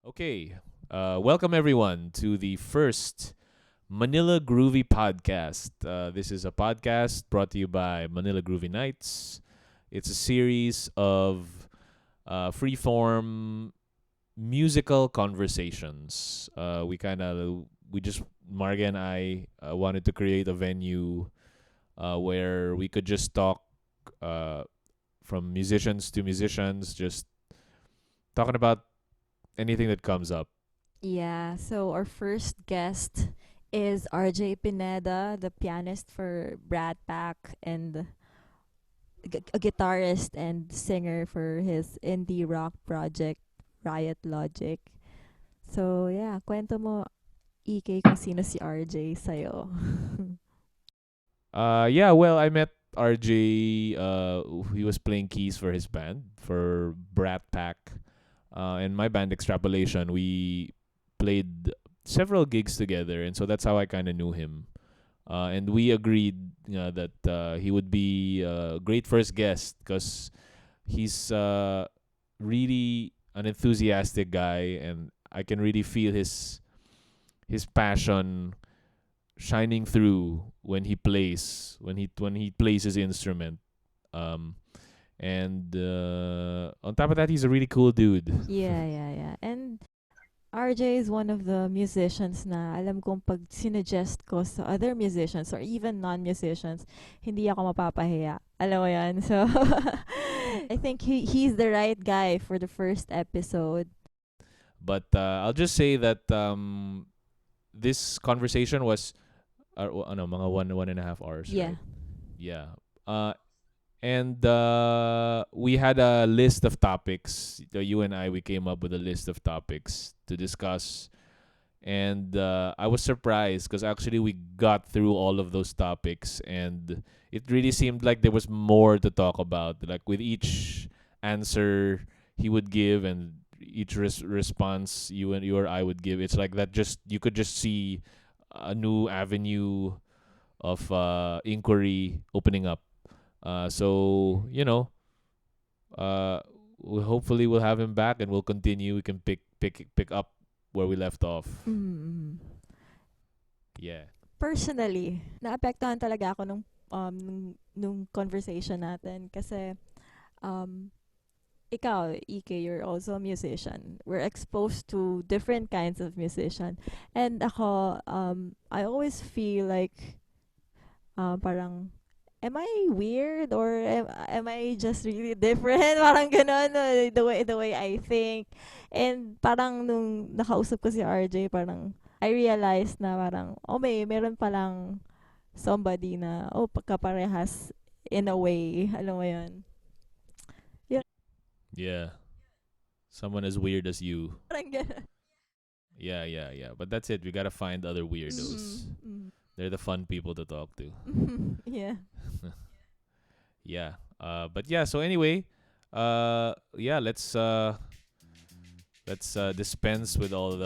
Okay, welcome everyone to the first Manila Groovy Podcast. This is a podcast brought to you by Manila Groovy Nights. It's a series of freeform musical conversations. Marga and I wanted to create a venue where we could just talk uh, from musicians to musicians, just talking about anything that comes up. Yeah, so our first guest is RJ Pineda, the pianist for Brat Pack and a guitarist and singer for his indie rock project Riot Logic. So yeah, kwento mo EK kung sino si RJ sa'yo. Yeah, well, I met RJ. He was playing keys for his band for Brat Pack, and my band Extrapolation. We played several gigs together, and so that's how I kind of knew him. And we agreed, that he would be a great first guest because he's really an enthusiastic guy, and I can really feel his passion shining through when he plays his instrument. Um, and on top of that, he's a really cool dude. Yeah. And RJ is one of the musicians na alam kong pag sinuggest ko sa other musicians or even non-musicians, hindi ako mapapahiya. Alam mo yan? So, I think he's the right guy for the first episode. But I'll just say that this conversation was mga 1.5 hours, Yeah. right? Yeah. And we had a list of topics. You and I, we came up with a list of topics to discuss. And I was surprised because actually we got through all of those topics, and it really seemed like there was more to talk about. Like with each answer he would give and each response you or I would give, it's like that. Just you could just see a new avenue of inquiry opening up. So uh, hopefully we'll have him back and we'll continue. We can pick up where we left off. Mm. Yeah. Personally, naapektuhan talaga ako nung conversation natin kasi um, ikaw, EK, you're also a musician. We're exposed to different kinds of musician. And ako, I always feel like parang am I weird or am I just really different? Parang ganun, the way I think. And parang nung nakausap ko si RJ, parang I realized na parang, meron palang somebody na, pagkaparehas in a way. Alam mo yun? Yun, Yeah. Someone as weird as you. parang ganun. Yeah. But that's it. We gotta find other weirdos. Mm. They're the fun people to talk to. Yeah. Yeah. But yeah. So anyway, yeah. Let's dispense with all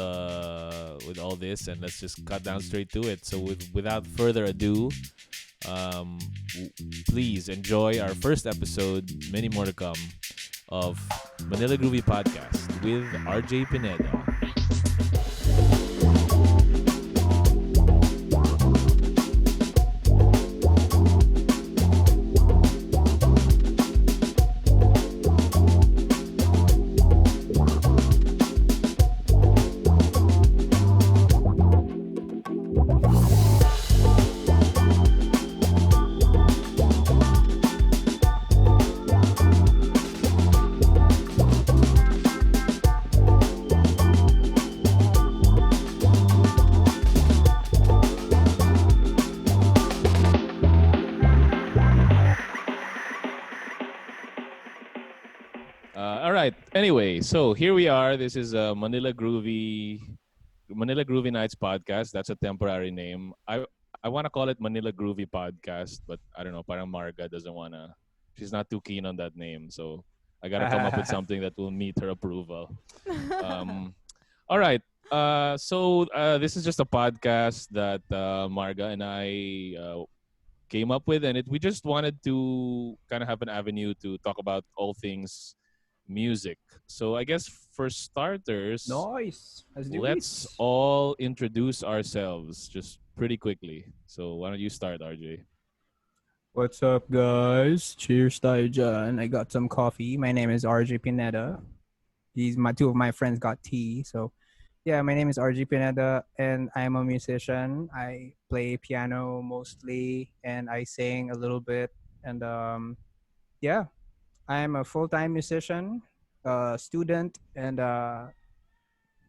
this, and let's just cut down straight to it. So without further ado, um, please enjoy our first episode. Many more to come of Manila Groovy Podcast with RJ Pineda. All right. Anyway, so here we are. This is Manila Groovy Nights podcast. That's a temporary name. I want to call it Manila Groovy Podcast, but I don't know. Parang Marga doesn't wanna. She's not too keen on that name, so I gotta come up with something that will meet her approval. Um, all right. So this is just a podcast that Marga and I came up with, and we just wanted to kind of have an avenue to talk about all things music. So I guess for starters, Nice. Let's do let's it. all introduce ourselves just pretty quickly. So why don't you start, RJ? What's up, guys? Cheers, tayo dyan. I got some coffee. My name is RJ Pineda. These my two of my friends got tea. So, yeah, my name is RJ Pineda, and I'm a musician. I play piano mostly, and I sing a little bit. And yeah, I'm a full-time musician, student, and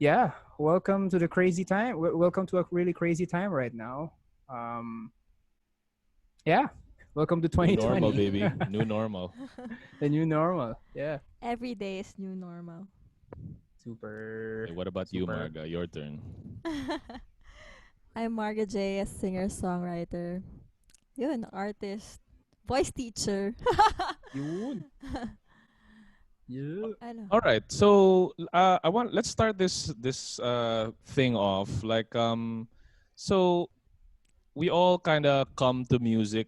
yeah. Welcome to the crazy time. Welcome to a really crazy time right now. Um, yeah. Welcome to New normal, 2020. baby. New normal. The new normal. Yeah. Every day is new normal. Super, Okay, what about you, super. Marga? Your turn. I'm Marga Jayy, a singer-songwriter. Yun, artist. Voice teacher. Yun. Yeah. Ano? All right. So let's start this thing off. So we all kind of come to music.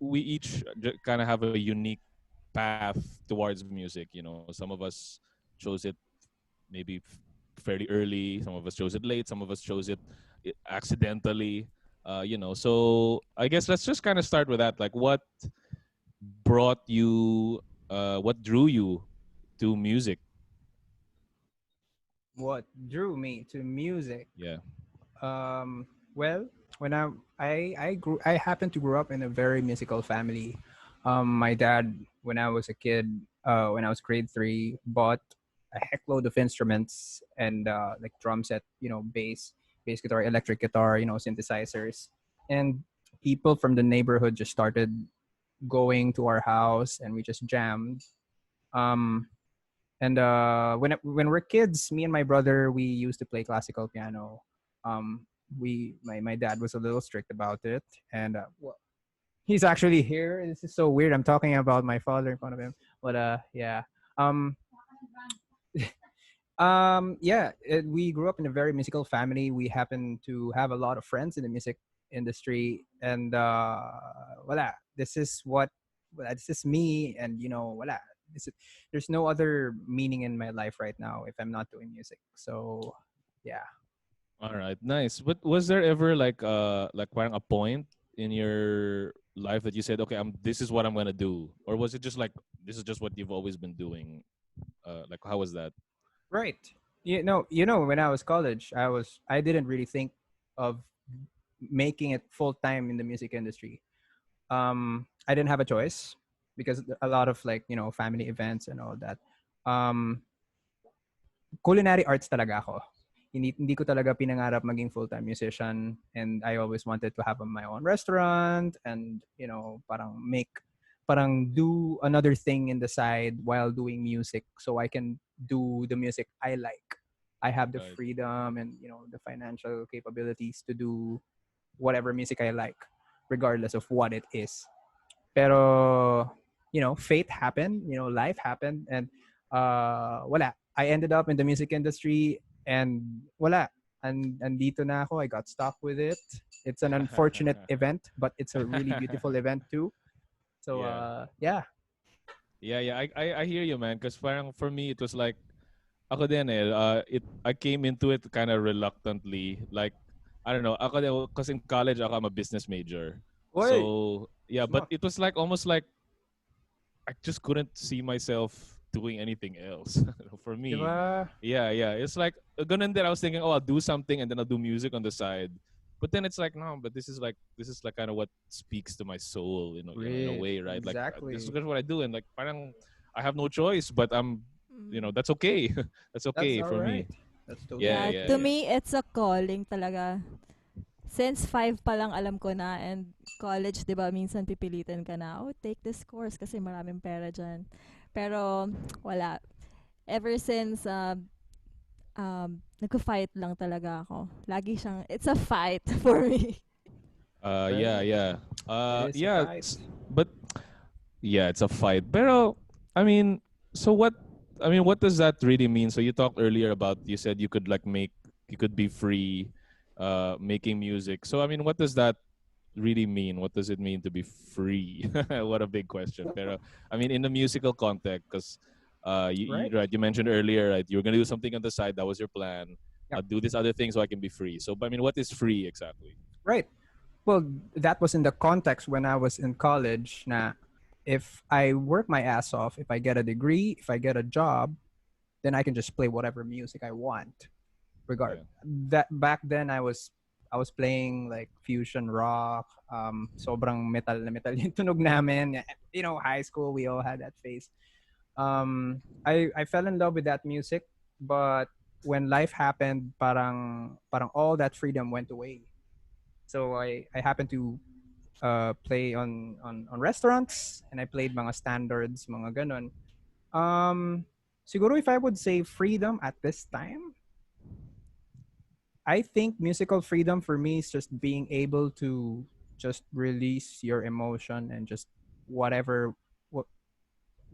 We each kind of have a unique path towards music. You know, some of us chose it maybe fairly early. Some of us chose it late. Some of us chose it accidentally. So I guess let's just kind of start with that. Like, what brought you? What drew you to music? What drew me to music? Yeah. Well, when I happened to grow up in a very musical family. My dad, when I was a kid, when I was grade three, bought a heckload of instruments and like drum set, bass guitar, electric guitar, synthesizers, and people from the neighborhood just started going to our house, and we just jammed. Um, And when we're kids, me and my brother, we used to play classical piano. My dad was a little strict about it, and well, he's actually here. This is so weird. I'm talking about my father in front of him, but yeah. Um, we grew up in a very musical family. We happen to have a lot of friends in the music industry, and voila, this is me, and voila, this is, there's no other meaning in my life right now if I'm not doing music. So, yeah. All right, nice. But was there ever like parang a point in your life that you said, okay, this is what I'm gonna do, or was it just like this is just what you've always been doing? Like how was that? Right. When I was college, I didn't really think of making it full time in the music industry. I didn't have a choice because a lot of like family events and all that. Um, Culinary arts talaga ako. Hindi ko talaga pinangarap maging full-time musician, and I always wanted to have my own restaurant and parang do another thing in the side while doing music so I can do the music I like. I have the Right. freedom and the financial capabilities to do whatever music I like regardless of what it is. Pero, fate happened, life happened, and wala. I ended up in the music industry, and wala. And andito na ako. I got stuck with it. It's an unfortunate event, but it's a really beautiful event too. So, Yeah. yeah. Yeah. I hear you, man. Because parang for me, it was like ako din eh. I came into it kind of reluctantly. Like I don't know. Ako because in college I'm a business major. Oy, So yeah, but smart. it was like almost like I just couldn't see myself doing anything else. For me, Diba? yeah. It's like ganun din. I was thinking, oh, I'll do something and then I'll do music on the side. But then it's like no, but this is like kind of what speaks to my soul, in a way, right? Like this is Exactly. what I do, and like parang I have no choice, but Mm. that's okay. That's That's okay all for right. me. That's totally Yeah, Yeah, yeah, to okay. yeah. me, it's a calling talaga. Since 5 pa lang alam ko na, and college, di ba, minsan pipilitin ka na, oh, take this course kasi maraming pera dyan. Pero, wala. Ever since, nagko-fight lang talaga ako. Lagi siyang, it's a fight for me. Yeah, Right. yeah. It is a Yeah. fight. But yeah, it's a fight. Pero I mean, so what? I mean, what does that really mean? So you talked earlier about you said you could you could be free, making music. So I mean, what does that really mean? What does it mean to be free? What a big question. Pero I mean, in the musical context, because Right. right, you mentioned earlier, right? You were gonna do something on the side. That was your plan. Yep. I'll do this other thing so I can be free. So, but I mean, what is free exactly? Right. Well, that was in the context when I was in college. Now, if I work my ass off, if I get a degree, if I get a job, then I can just play whatever music I want. Regard Yeah, that back then I was playing like fusion rock, sobrang metal na metal yung tunog namin. High school we all had that phase. I fell in love with that music, but when life happened, parang all that freedom went away. So I happened to play on restaurants, and I played mga standards, mga ganon. Siguro if I would say freedom at this time, I think musical freedom for me is just being able to just release your emotion and just whatever wha-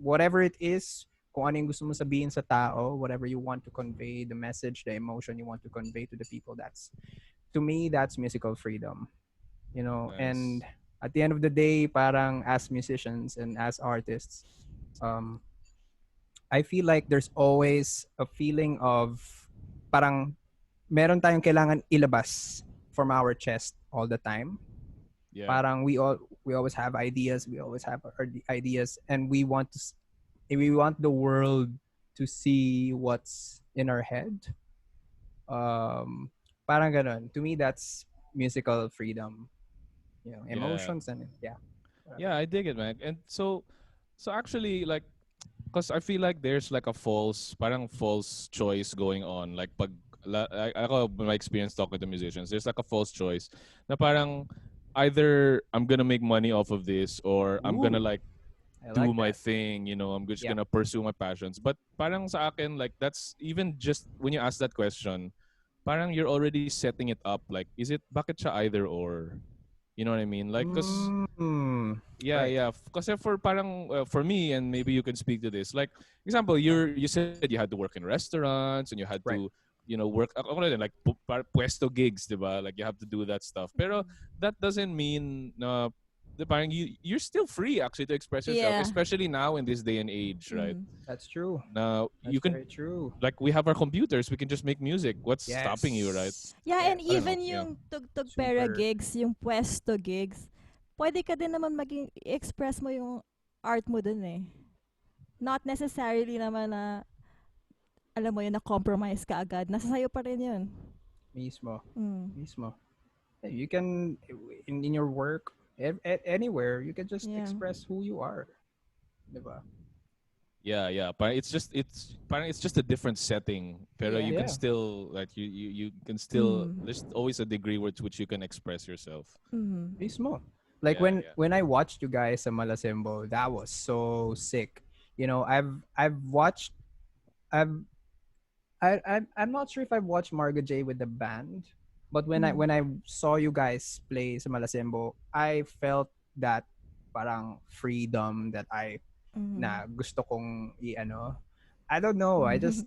whatever it is, kung ano yung gusto mo sabihin sa tao, whatever you want to convey, the message, the emotion you want to convey to the people, that's to me that's musical freedom. And nice. at the end of the day, parang as musicians and as artists, um I feel like there's always a feeling of parang meron tayong kailangan ilabas from our chest all the time. Yeah, Parang we always have ideas, we always have our ideas, and we want the world to see what's in our head. Parang ganun. To me, that's musical freedom. yeah, Emotions and yeah, yeah. whatever. I dig it, man. And so actually, like, cause I feel like there's like a parang false choice going on. Like ako, my experience talking to musicians, there's like a false choice. Na parang either I'm gonna make money off of this, or I'm gonna Ooh, like I do like my that. thing. I'm just Yeah. gonna pursue my passions. But parang sa akin, like that's even just when you ask that question, parang you're already setting it up. Like, is it bakit siya either or? You know what I mean? Like, cause Mm, yeah, right. yeah. Kasi for parang for me, and maybe you can speak to this. Like example, you said you had to work in restaurants and you had to Right. work ako rin, like puesto gigs, diba? Like you have to do that stuff. Pero that doesn't mean na parang you're still free actually to express yourself, Yeah. especially now in this day and age, right? Mm. That's true. Now That's you can, very true. like, we have our computers, we can just make music. What's stopping you, right? Yes. Yeah, and I don't Yes. know. even Yeah. yung tugtog pera Super. gigs, yung pwesto gigs, pwede ka din naman maging express mo yung art mo dun eh. Not necessarily naman na alam mo yun na compromise ka agad. Nasa sayo pa rin yun. Mismo. Mm. Mismo. Yeah, you can in your work, anywhere, you can just Yeah. express who you are. Diba? Yeah, yeah. But it's just a different setting. Pero you Yeah. can Yeah. still, like, you can still, Mm. there's always a degree to which you can express yourself. Mm. Mismo. Like Yeah, when yeah. when I watched you guys sa Malasembo, that was so sick. I've watched I've I'm not sure if I've watched Marga Jayy with the band, but when I Mm. when I saw you guys play sa Malasembo, I felt that parang freedom that Mm. na gusto kong i-ano. I don't know. Mm.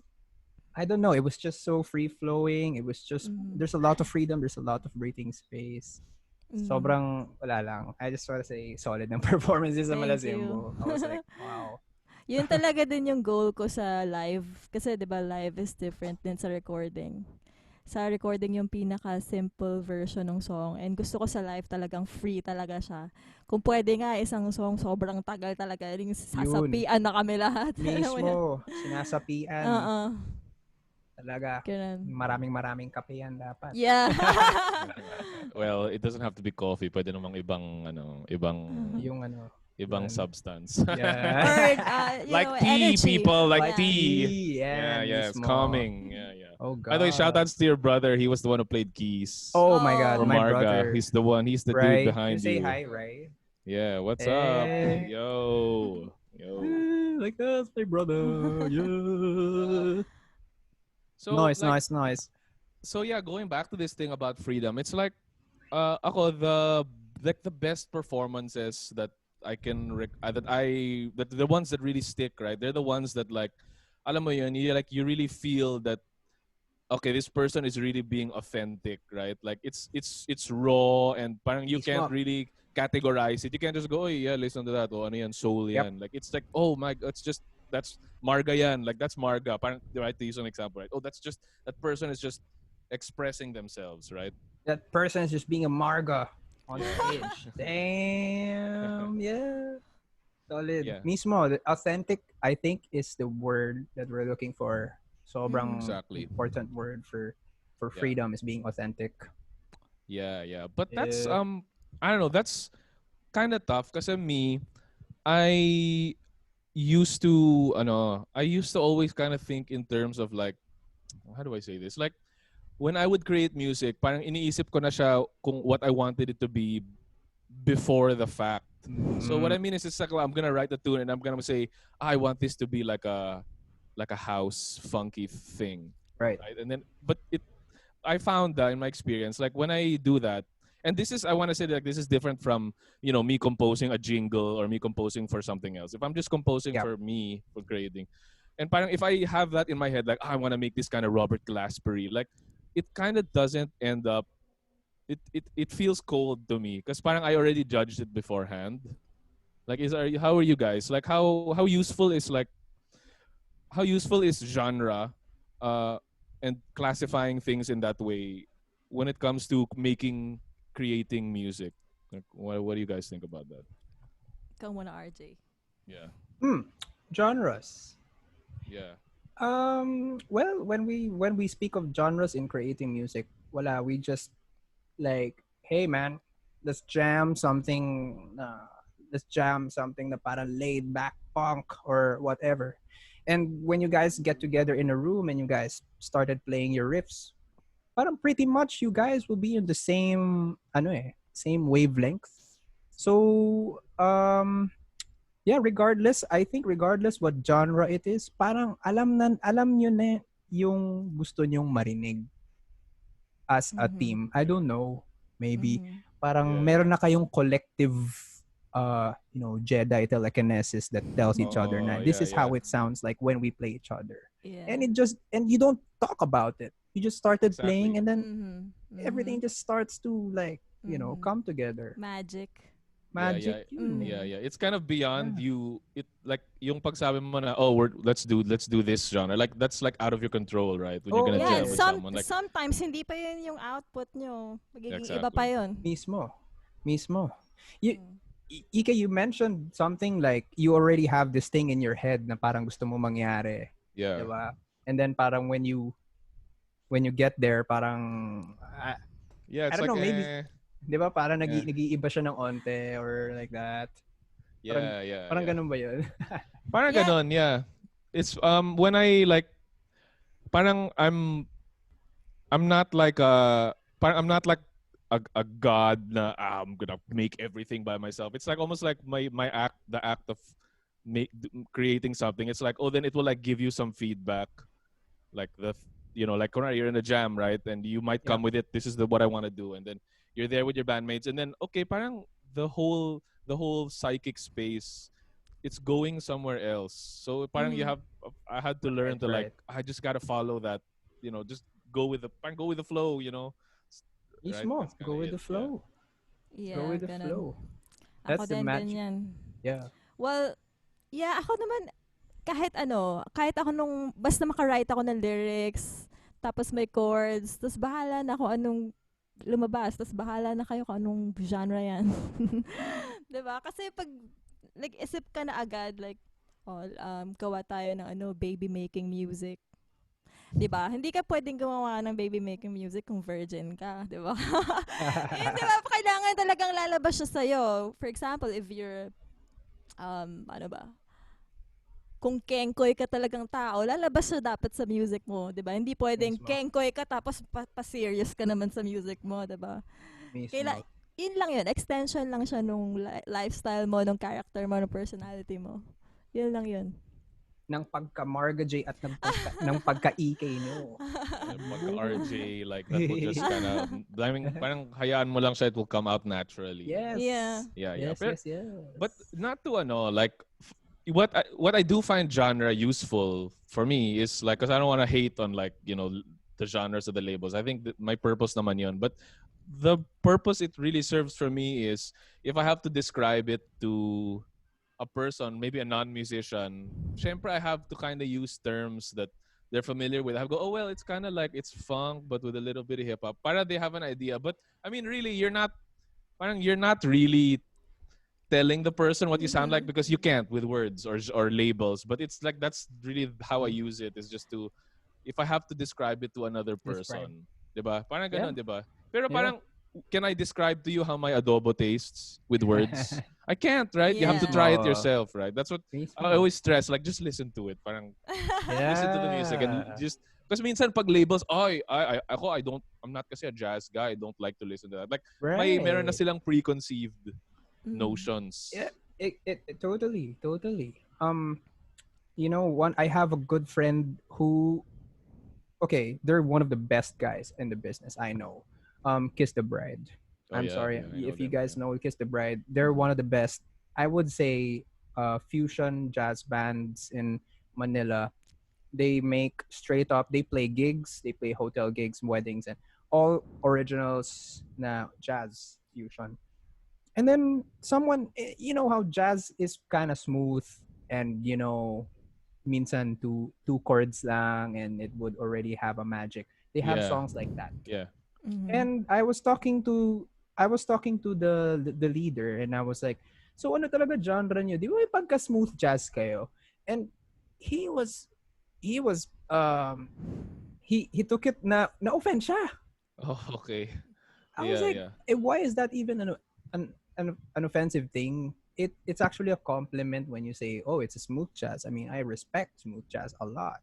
I don't know. It was just so free flowing. It was just Mm. there's a lot of freedom. There's a lot of breathing space. Mm. Sobrang wala lang. I just want to say solid ng performances sa Thank you. Malasembo. I was like, wow. Yun talaga din yung goal ko sa live. Kasi 'di ba live is different din sa recording. Sa recording yung pinaka-simple version ng song. And gusto ko sa live talagang free talaga siya. Kung pwede nga, isang song sobrang tagal talaga. Yung Yun. sasapian na kami lahat. Alam mo yun? Mismo. Sinasapian. Oo. Talaga. Ganun. Maraming kape yan dapat. Yeah. Well, it doesn't have to be coffee. Pwede namang Yung ano. ibang Yun. substance. Or, Yeah. Like tea, energy. people, like Yeah. tea. Yeah, Yeah, it's mismo. calming. Yeah, yeah. Oh By the way, shout God. outs to your brother. He was the one who played keys Oh my Oh. God, for my Marga. brother. He's the dude Ray, you behind say you. hi, Ray. Yeah, what's up? Hey. Yo. Like that's my brother. Yeah. So Nice, like nice, nice. so yeah, going back to this thing about freedom, it's like ako the best performances that I can that the ones that really stick, right? They're the ones that, like, alam mo yun, you really feel that, okay, this person is really being authentic, right? Like it's raw, and parang you can't Mismo. really categorize it. You can't just go, oh yeah, listen to that. Oh, ano yan, soul Yep. yan. Like it's like, oh my god, it's just that's Marga yan. Like that's Marga. Parang, right, to use an example, right? Oh, that's just that person is just expressing themselves, right? That person is just being a Marga on Yeah. stage. Damn, yeah. Solid. Yeah. Mismo, the authentic, I think, is the word that we're looking for. Mhm. Sobrang Exactly. important word for Yeah. freedom is being authentic. Yeah, yeah. But that's Yeah. I don't know, that's kind of tough kasi me I used to I used to always kind of think in terms of like, how do I say this? Like when I would create music, parang iniisip ko na siya kung what I wanted it to be before the fact. So what Mm, I mean is it's like I'm gonna write the tune and I'm gonna say I want this to be like a house funky thing, right. right? And then but it I found that in my experience, like when I do that, and this is I want to say that this is different from me composing a jingle or me composing for something else. If I'm just composing Yeah. for me for grading, and parang if I have that in my head, like I want to make this kind of Robert Glaspery, like it kind of doesn't end up. It feels cold to me because parang I already judged it beforehand. Like how are you guys? Like how useful is genre uh and classifying things in that way when it comes to creating music? Like, what do you guys think about that? Ikaw muna, RJ. Yeah. Hmm. Genres. Yeah. Well, when we speak of genres in creating music, voila, we just like, hey man, let's jam something. Let's jam something na parang laid back punk or whatever. And when you guys get together in a room and you guys started playing your riffs, parang pretty much you guys will be in the same wavelength. So yeah, regardless, I think regardless what genre it is, parang alam nyo na yung gusto nyong marinig as a Mhm. team. I Yeah. don't know, maybe Mhm. parang Yeah. meron Yeah. na kayong collective Jedi telekinesis that tells each other na Oh, this yeah, is how yeah. it sounds like when we play each other. Yeah. And you don't talk about it. You just started playing Exactly. and then Mhm. everything Mhm. just starts to like, Mhm. come together. Magic. Yeah, Magic, yeah. Yeah, Mhm. yeah. It's kind of beyond yeah. you. It like yung pagsabi mo na, oh, let's do this genre. Like that's like out of your control, right? When you're Oh, gonna Yeah, jam and with yeah. someone, like sometimes hindi pa yun yung output nyo. Magiging iba pa exactly. yun. Mismo. Mismo. You, Mm. Ika, you mentioned something like you already have this thing in your head na parang gusto mo mangyari. Yeah. Diba? And then parang when you get there, parang, Yeah, I it's don't like know, maybe, di ba parang yeah. nag-iiba siya ng onte or like that. Parang, Yeah, yeah, parang yeah. ganun ba yun? Parang Yeah. ganon, yeah. It's when I like parang I'm not like I'm not like a god na I'm gonna make everything by myself. It's like almost like my act the act of creating something. It's like, oh, then it will like give you some feedback, like like kunwari you're in a jam, right? And you might Yeah. come with it. This is the what I want to do, and then you're there with your bandmates, and then okay, parang the whole psychic space, it's going somewhere else. So parang Mhm. I had to learn Right, to like right. I just gotta follow that, just go with the flow, right? Mismo. That's kind Go of with it. the Yeah. flow. Go Yeah, with the ganun. flow. Ako That's the din magic. ganyan. Yeah. Well, yeah, ako naman kahit ako nung basta maka-write ako ng lyrics, tapos may chords, tapos bahala na kung anong lumabas, tapos bahala na kayo kung anong genre yan. 'Di ba? Kasi pag nag-isip ka na agad like gawa tayo ng baby making music. 'Di ba? Hindi ka pwedeng gumawa ng baby making music kung virgin ka, 'di ba? Yun, 'di ba? Kailangan talagang lalabas siya sa'yo. For example, if you're ano ba? Kung kengkoy ka talagang tao, lalabas siya dapat sa music mo, 'di ba? Hindi pwedeng Mismo. kengkoy ka tapos pa-serious ka naman sa music mo, 'di ba? Kaila Mismo. yun lang yun, extension lang siya nung lifestyle mo, nung character mo, nung personality mo. Yun lang yun. Ng pagka Marga Jayy at ng pagka-EK nyo. Yeah, pagka Ooh. RJ, like that will just kind of, I mean, parang hayaan mo lang siya, it will come out naturally. Yeah. Yes. Yeah, yeah. Yes, But yes, yes. not to like what I do find genre useful for me is like, because I don't want to hate on like the genres of the labels. I think that my purpose naman yun. But the purpose it really serves for me is if I have to describe it to a person, maybe a non-musician, syempre I have to kind of use terms that they're familiar with. I go, oh well, it's kind of like it's funk but with a little bit of hip hop. Para they have an idea. But I mean, really, you're not really telling the person what you sound like Mhm. because you can't with words or labels. But it's like that's really how I Mm. use it. Is just to if I have to describe it to another Describe. person, 'di ba? Parang Yeah. ganun, 'di ba? Pero Yeah. parang can I describe to you how my adobo tastes with words? I can't, right? You have to Yeah. try it Mismo. yourself, right? That's what I Mismo. always stress. Like just listen to it. Parang listen to the music and Yeah. just because minsan pag labels, I'm not kasi a jazz guy. I don't like to listen to that. Like meron na Right. silang preconceived Mhm. notions. Yeah. It totally, totally. One I have a good friend who, okay, they're one of the best guys in the business I know. Kiss the Bride. Oh I'm yeah, sorry yeah, I know if you them. guys Yeah, know Kiss the Bride. They're one of the best. I would say fusion jazz bands in Manila. They make straight up. They play gigs. They play hotel gigs, weddings, and all originals na jazz fusion. And then you know how jazz is kind of smooth, and minsan two chords lang and it would already have a magic. They have yeah, songs like that. yeah, Mhm. And I was talking to the leader, and I was like, so ano talaga genre niyo? Di ba may pagka smooth jazz kayo? And he was he was he took it na offense siya. Oh, okay. I was Yeah, like, yeah, why is that even an offensive thing? It's actually a compliment when you say, oh, it's a smooth jazz. I mean, I respect smooth jazz a lot.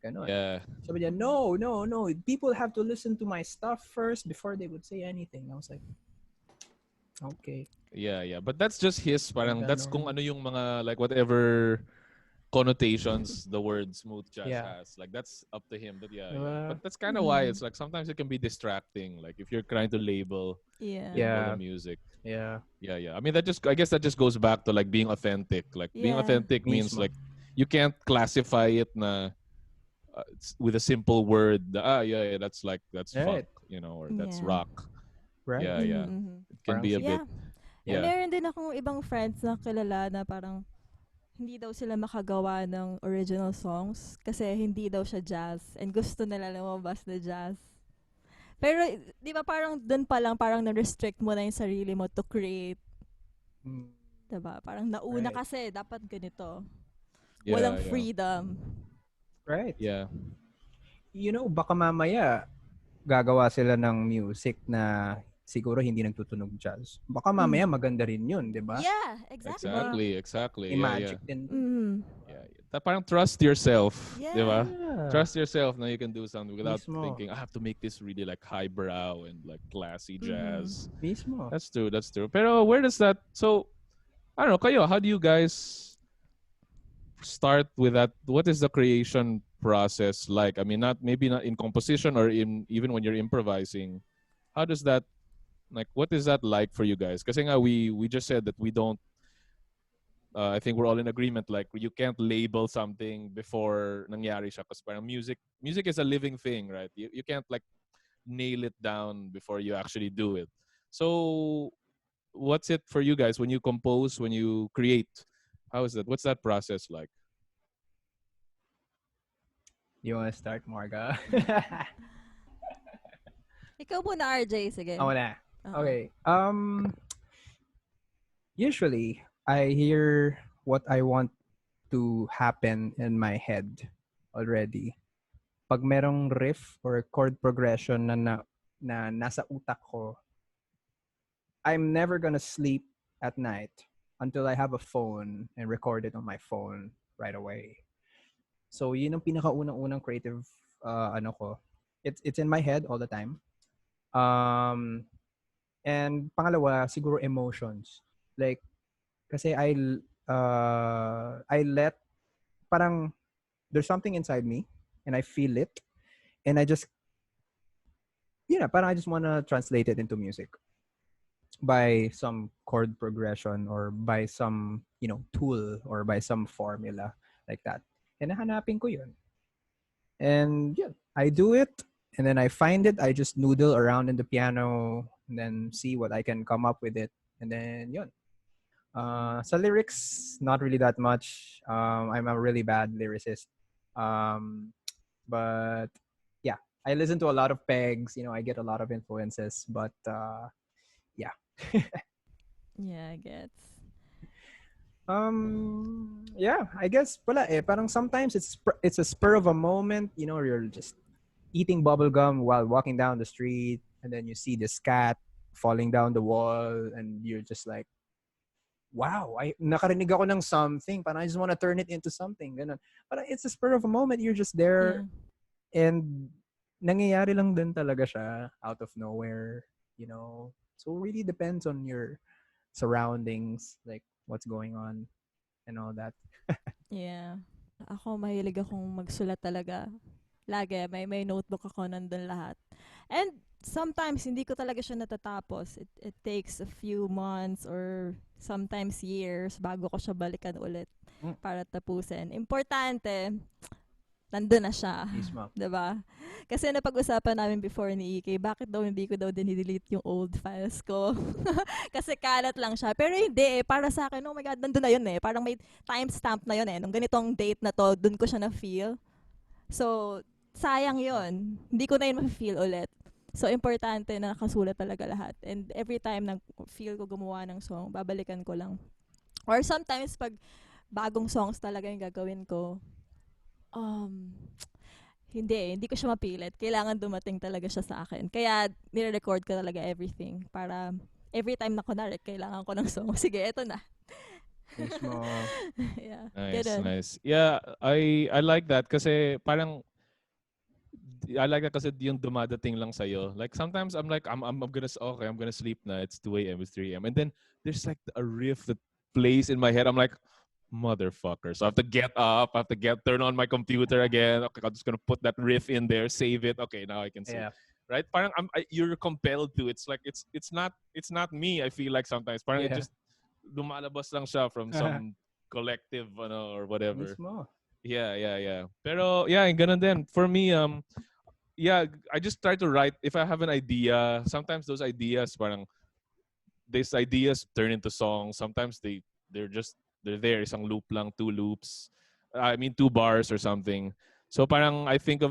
Ganon. yeah, Sabi niya, Mhm. no, no, no. People have to listen to my stuff first before they would say anything. I was like, okay. yeah. But that's just his. So Parang that's kung ganon. ano yung mga like whatever connotations the word smooth jazz Yeah. has. Like that's up to him. But yeah, yeah. But Diba? that's kind of why Mhm. it's like sometimes it can be distracting. Like if you're trying to Yeah. label the Yeah. music. Yeah. Yeah, yeah. I mean I guess that just goes back to like being authentic. Like being Yeah. authentic means Mismo. like you can't classify it na with a simple word. Yeah, yeah, that's funk, Right. or that's Yeah. rock. Right. Yeah, Mhm. yeah. Mhm. It can Parang be a sige. bit. Yeah. Eh, Yeah. Yeah. meron din akong ibang friends na kilala na parang hindi daw sila makagawa ng original songs kasi hindi daw siya jazz and gusto nila lumabas na jazz. Pero, di ba parang dun pa lang, parang na-restrict mo na yung sarili mo to create. Mm, Diba? Parang nauna right. kasi, dapat ganito. Walang Yeah, yeah. freedom. Right. Yeah. Baka mamaya gagawa sila ng music na siguro hindi nagtutunog jazz. Baka mamaya Mm. maganda rin yun, di ba? Yeah, Di exactly. ba? Exactly, exactly. May Yeah, yeah. magic din dun. Mm. Yeah. Parang trust yourself, di Yeah. ba? Yeah. Trust yourself na you can do something without Mismo. thinking I have to make this really like highbrow and like classy Mm-hmm. jazz. Mismo. That's true, that's true. Pero where does that I don't know, kayo, how do you guys start with that? What is the creation process like? I mean, not in composition or in even when you're improvising. How does that like? What is that like for you guys? Because we just said that we don't. I think we're all in agreement. Like you can't label something before nangyari siya. Because parang music is a living thing, right? You can't like nail it down before you actually do it. So, what's it for you guys when you compose, when you create? How is that? What's that process like? You wanna start, Marga? Ikaw muna, RJ. Sige. Wala. Oo. Okay. Usually, I hear what I want to happen in my head already. Pag merong riff or chord progression na nasa utak ko, I'm never gonna sleep at night until I have a phone and record it on my phone right away. So, yun ang pinakaunang-unang creative ano ko. It's in my head all the time. Um, and pangalawa, siguro emotions. Like, kasi I let, parang, there's something inside me, and I feel it, and parang I just want to translate it into music by some chord progression or by some, tool or by some formula like that. And nahanapin ko yun. And yeah, I do it, and then I find it. I just noodle around in the piano and then see what I can come up with it. And then yun. Sa lyrics, not really that much. I'm a really bad lyricist. But yeah, I listen to a lot of pegs. I get a lot of influences. But yeah. Yeah, I guess. Yeah, I guess wala eh. Parang sometimes it's a spur of a moment. You're just eating bubble gum while walking down the street, and then you see this cat falling down the wall, and you're just like, wow, nakarinig ako ng something. Parang I just want to turn it into something. Ganun. Parang it's a spur of a moment. You're just Yeah. there, and nangyayari lang din talaga siya out of nowhere. So it really depends on your surroundings, like what's going on and all that. Yeah. Ako, mahilig akong magsulat talaga. Lagi, may notebook ako, nandun lahat. And sometimes, hindi ko talaga siya natatapos. It takes a few months or sometimes years bago ko siya balikan ulit Mm. para tapusin. Importante, nandun na siya. Mismo. 'Di ba? Kasi napag-usapan namin before ni EK, bakit daw hindi ko daw dinelete yung old files ko. Kasi kalat lang siya. Pero hindi eh, para sa akin, oh my God, nandun na yun eh. Parang may timestamp na yun eh. Nung ganitong date na to, dun ko siya na-feel. So, sayang yun. Hindi ko na yun ma-feel ulit. So, importante na nakasulat talaga lahat. And every time na feel ko gumawa ng song, babalikan ko lang. Or sometimes, pag bagong songs talaga yung gagawin ko, hindi ko siya mapilit. Kailangan dumating talaga siya sa akin. Kaya, nire-record ko talaga everything. Para, every time na kunwari, kailangan ko ng song. Sige, eto na. Mismo. Yeah. Nice, Ganun. nice. Yeah, I like that kasi parang I like that kasi yung dumadating lang sa'yo. Like sometimes I'm like I'm gonna sleep na. It's 2 a.m. It's 3 a.m. And then there's like a riff that plays in my head. I'm like, motherfucker. So I have to get up. I have to turn on my computer again. Okay, I'm just gonna put that riff in there, save it. Okay, now I can sleep. Yeah. Right? Parang you're compelled to. It's like it's not me. I feel like sometimes parang it Yeah. just lumalabas lang siya from some collective or whatever. Mismo. Yeah. Pero yeah, ganun din. For me, yeah, I just try to write. If I have an idea, sometimes those ideas, parang these ideas turn into songs. Sometimes they're there, isang loop lang, two loops. I mean, two bars or something. So parang I think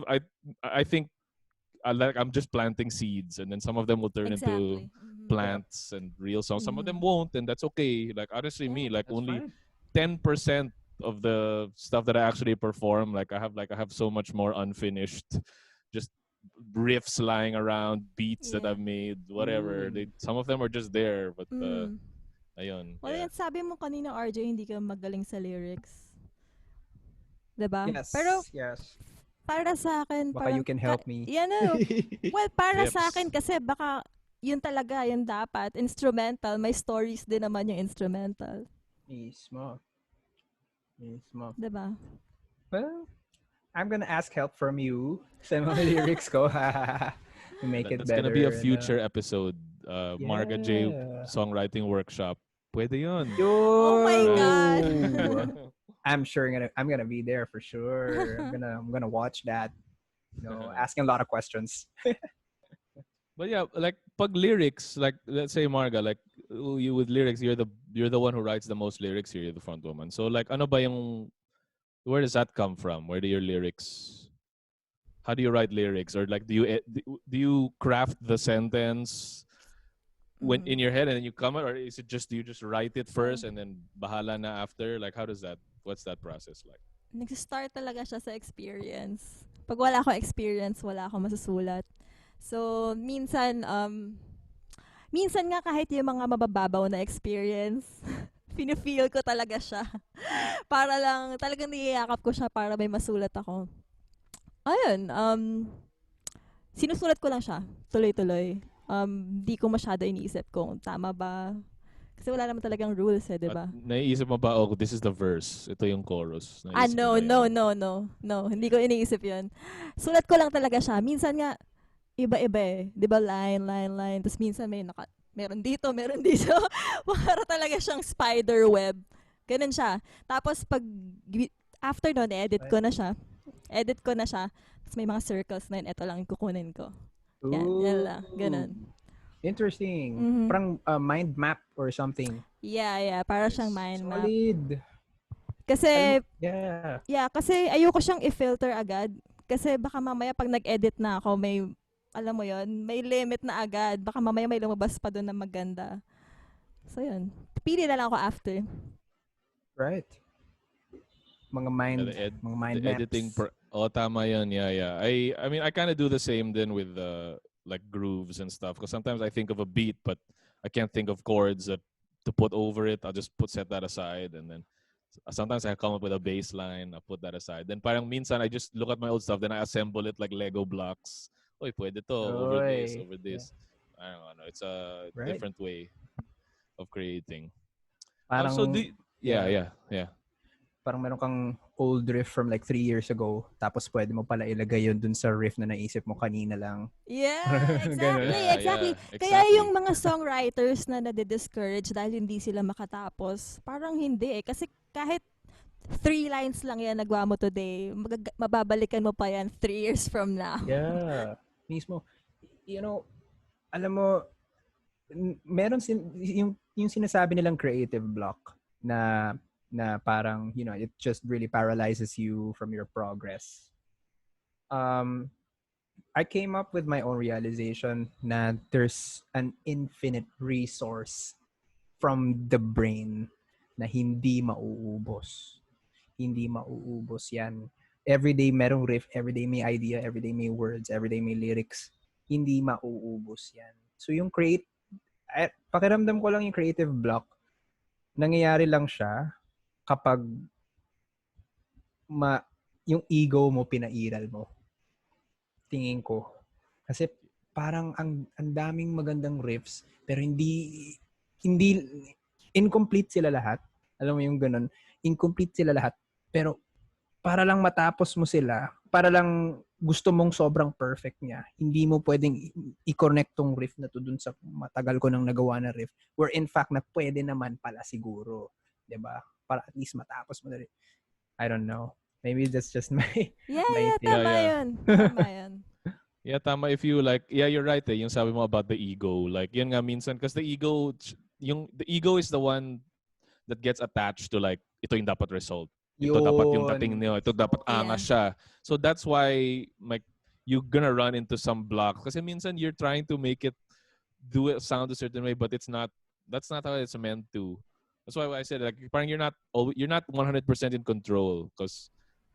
like I'm just planting seeds, and then some of them will turn into Exactly. Mm-hmm. Yeah. plants and real songs. Some of them Mm-hmm. won't, and that's okay. Like honestly, Yeah. me, like That's only fine. 10% of the stuff that I actually perform, like I have so much more unfinished, just riffs lying around, beats that Yeah. I've made, whatever. Mm. Some of them are just there, but Mm. ayun, Well, yeah. yan, sabi mo kanina, RJ, hindi ka magaling sa lyrics. 'Di ba? Yes. Pero, Yes. para sa akin, Baka you parang, can help me. yan well, para sa Tips. akin, kasi baka, yun talaga, yun dapat. Instrumental, may stories din naman yung instrumental. Mismo. 'Di ba? Well, I'm gonna ask help from you sa mga lyrics ko to make it That's better. gonna be a and, future episode. Marga Jayy yeah. songwriting workshop. Pwede yun. Oh my God. Yo! I'm sure I'm gonna be there for sure. I'm gonna watch that. Asking a lot of questions. But yeah, like pag lyrics, like let's say Marga, like you with lyrics, you're the one who writes the most lyrics here, you're the front woman. So like ano ba yung where does that come from? Where do your lyrics how do you write lyrics, or like do you craft the sentence when in your head and then you come out, or is it just do you just write it first and then bahala na after? Like how does that what's that process like? Nag-start talaga siya sa experience. Pag wala akong experience, wala akong masusulat. So, minsan nga kahit yung mga mabababaw na experience, feel ko talaga siya. Para lang, talagang niyayakap ko siya para may masulat ako. Ayun, sinusulat ko lang siya, tuloy-tuloy. Di ko masyado iniisip kung tama ba. Kasi wala naman talagang rules eh, di ba? At naiisip mo ba, oh, this is the verse, ito yung chorus? Naiisip mo No, ba no, yan? no. Hindi ko iniisip yun. Sulat ko lang talaga siya. Minsan nga, iba-iba eh. Di ba? Line. Tapos minsan meron dito. Para talaga siyang spider web. Ganun siya. Tapos after nun, edit ko na siya. Tapos may mga circles na yun. Ito lang yung kukunin ko. Yan lang. Ganun. Interesting. Mhm. Parang mind map or something. Yeah, para siyang Nice. mind map. Solid. Alam mo, Kasi, yeah. kasi ayoko siyang i-filter agad. Kasi baka mamaya pag nag-edit na ako, may, alam mo yon, may limit na agad. Baka mamaya may lumabas pa doon na maganda. So yun. Pili na lang ako after. Right. Yeah, Mga the mind editing maps. tama yun. Yeah. I mean I kind of do the same then with like grooves and stuff because sometimes I think of a beat but I can't think of chords that to put over it. I'll just set that aside and then sometimes I come up with a bass line, I put that aside. Then parang minsan I just look at my old stuff then I assemble it like Lego blocks. Oy, pwede to Oy. over Yeah. this. I don't know. It's a Right. different way of creating. So Parang, yeah. yeah. Parang meron kang old riff from like 3 years ago. Tapos pwede mo pala ilagay yun dun sa riff na naisip mo kanina lang. Yeah, Ganon. exactly. Kaya yung Exactly. mga songwriters na nade-discourage dahil hindi sila makatapos, parang hindi eh. Kasi kahit 3 lines lang yan nagawa mo today, mababalikan mo pa yan 3 years from now. Yeah. Mismo. You know, alam mo, meron yung sinasabi nilang creative block na parang, you know, it just really paralyzes you from your progress. I came up with my own realization na there's an infinite resource from the brain na hindi mauubos. Hindi mauubos yan. Everyday merong riff, everyday may idea, everyday may words, everyday may lyrics. Hindi mauubos yan. So yung pakiramdam ko lang yung creative block, nangyayari lang siya kapag yung ego mo pinairal mo. Tingin ko. Kasi parang ang daming magandang riffs pero hindi incomplete sila lahat. Alam mo yung ganun, incomplete sila lahat pero para lang matapos mo sila, para lang gusto mong sobrang perfect niya, hindi mo pwedeng i-connect tong riff na to dun sa matagal ko nang nagawa na riff where in fact na pwede naman pala siguro, 'di ba? Para at least matapos mo na rin. I don't know. Maybe that's just my Yeah, my take. tama Yeah. yun. Tama yun. Yeah, tama if you like, yeah, you're right eh, yung sabi mo about the ego. Like, yun nga minsan, because the ego is the one that gets attached to like, ito yung dapat result. Ito dapat yung dating Yun. niyo. Ito dapat angas siya. So that's why, like, you're gonna run into some blocks. Kasi minsan you're trying to make it do it sound a certain way, but that's not how it's meant to. That's why I said, like, parang you're not 100% in control because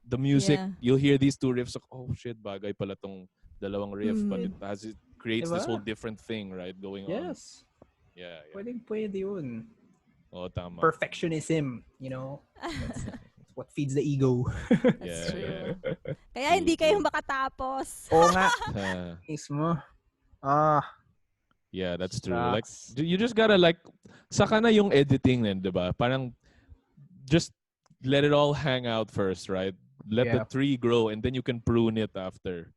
the music, Yeah. you'll hear these two riffs, like, oh shit, bagay pala tong dalawang riff, but Mm. it creates this Diba? whole different thing, right, going on. Yes. Yeah. Pwede yun. Oh, tama. Perfectionism, you know? That's what feeds the ego. That's true. Yeah. Kaya True, hindi kayo true. makatapos. Oo nga. Ah, Mismo. yeah, that's true. Like, Sucks. you just gotta like, saka na yung editing din, diba? Parang, just let it all hang out first, right? Let the Yeah. tree grow and then you can prune it after.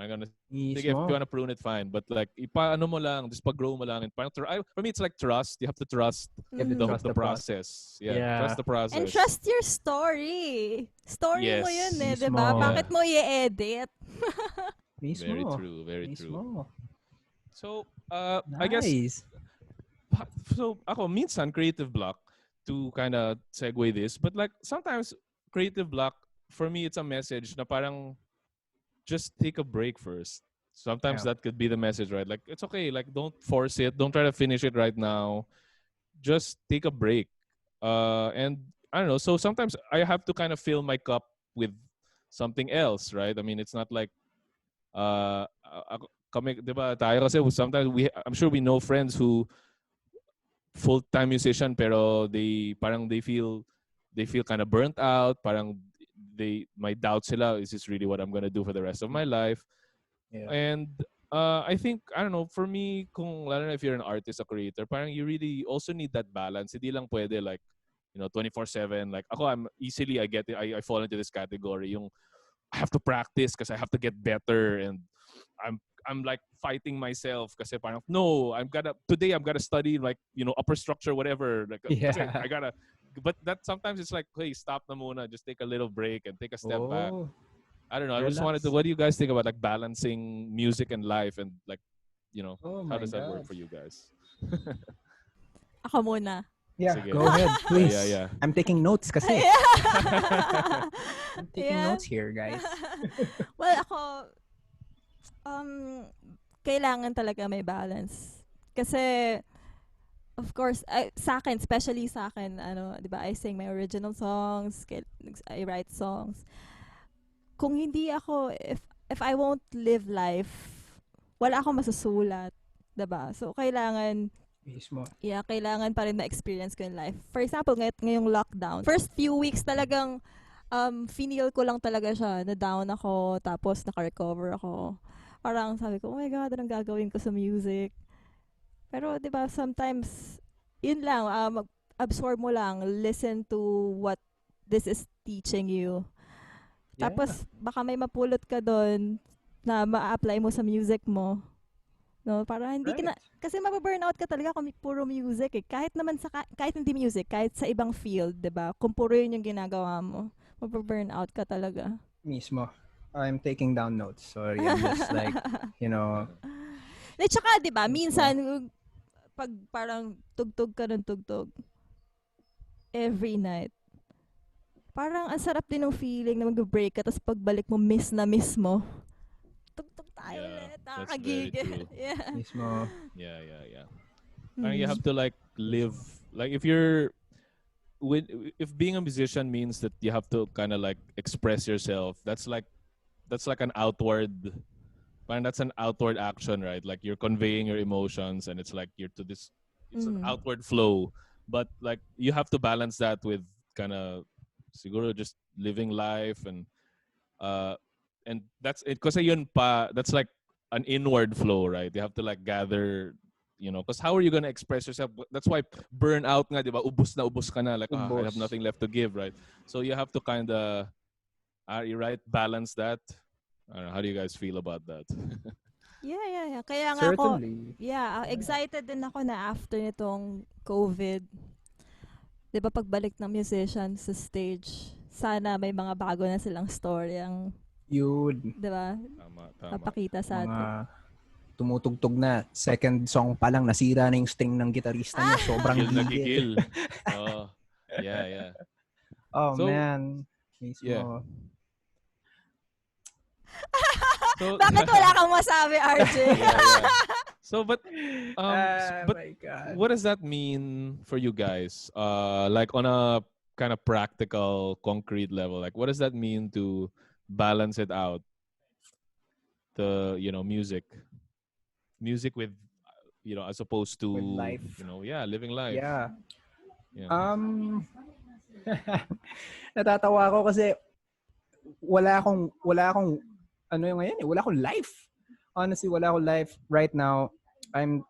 Sige, if you Mismo. wanna prune it, fine. But like, ipaano mo lang, just pag-grow mo lang. And parang, for me, it's like trust. You have to trust You have to Mhm. trust the process. Yeah, Yeah. trust the process. And trust your story. Story mo yun Yes. eh, di ba? Mismo. Bakit mo i-edit? Mismo. Very true, very true. Mismo. So, I guess, Nice. so ako, minsan, creative block, to kind of segue this, but like, sometimes, creative block, for me, it's a message na parang, just take a break first. Sometimes Yeah. that could be the message, right? Like, it's okay. Like, don't force it. Don't try to finish it right now. Just take a break. And I don't know. So sometimes I have to kind of fill my cup with something else, right? I mean, it's not like, kami, diba, tayo kasi sometimes I'm sure we know friends who full-time musician pero they feel kind of burnt out, parang my doubt sila, is this really what I'm gonna do for the rest of my life? Yeah. And I think, I don't know, for me, kung lalo na if you're an artist, a creator, parang you really also need that balance. Hindi lang pwede like, 24/7. Like ako, I fall into this category. Yung I have to practice because I have to get better, and I'm like fighting myself kasi parang no, today I'm gonna study like upper structure whatever like kasi Yeah. I gotta, but that sometimes it's like, hey, stop na muna, just take a little break and take a step back. Oh. I don't know. I just wanted Relax. to. What do you guys think about like balancing music and life, and like, Oh how my does that work God. for you guys? Ako muna. Yeah, Sige. go ahead, Yeah, yeah, please. yeah. I'm taking notes kasi. Yeah. I'm taking Yeah. notes here, guys. Well, ako, um, kailangan talaga may balance. Kasi, of course, sa akin, especially sa akin, ano, di ba, I sing my original songs, I write songs. Kung hindi ako, if I won't live life, wala akong masusulat. Diba? So, kailangan, Mismo. yeah, kailangan pa rin na-experience ko yung life. For example, ngayong lockdown, first few weeks talagang, feel ko lang talaga siya, na down ako, tapos naka-recover ako. Parang sabi ko, oh my God, anong gagawin ko sa music? Pero, di ba, sometimes, yun lang, absorb mo lang, listen to what this is teaching you. Yeah. Tapos, baka may mapulot ka doon na ma-apply mo sa music mo. No, para hindi ka Right. na, kasi mababurnout ka talaga kung puro music eh. Kahit naman kahit hindi music, kahit sa ibang field, 'di ba? Kung puro 'yun yung ginagawa mo, mababurnout ka talaga. Mismo. I'm taking down notes. Sorry, I'm just like, you know, At saka, 'di ba, mismo. minsan pag parang tugtog ka ng tugtog every night. Parang ang sarap din ng feeling na mag-break ka tapos pagbalik mo miss na miss mo. Tugtog tayo Yeah, ulit. that's very Nakakagigil. true. Yeah. Mismo. Yeah, yeah, yeah. Parang you Mm. have to like live like if you're with if being a musician means that you have to kind of like express yourself. That's like an outward parang that's an outward action, right? Like you're conveying your emotions and it's like you're to this it's an Mm. outward flow. But like you have to balance that with kind of siguro just living life uh and that's it kasi yun pa that's like an inward flow, right? You have to like gather, because how are you gonna express yourself? That's why burnout nga, di ba? Ubus na ubus ka na, like I have Ubos. nothing left to give, right? So you have to kind of, you right, balance that. I don't know, how do you guys feel about that? Yeah. Kaya nga ako, Certainly. excited din ako na after nitong COVID, 'di ba pagbalik ng musician sa stage, sana may mga bago na silang story ang, Yun. 'di ba? Tama. Papakita sa Mga atin. tumutugtog na. Second song pa lang, nasira na yung string ng gitarista niya. Sobrang Nagigil. gigil. Oh, yeah. Oh, So, man. Mismo. yeah. So, Bakit wala kang masabi, RJ? yeah. So, but my God. what does that mean for you guys? Like on a kind of practical, concrete level, like what does that mean to balance it out? The music with as opposed to With life. living life. Yeah. Yeah. Natatawa ako kasi wala akong ano yung ngayon eh, wala akong life. Honestly, wala akong life right now. I'm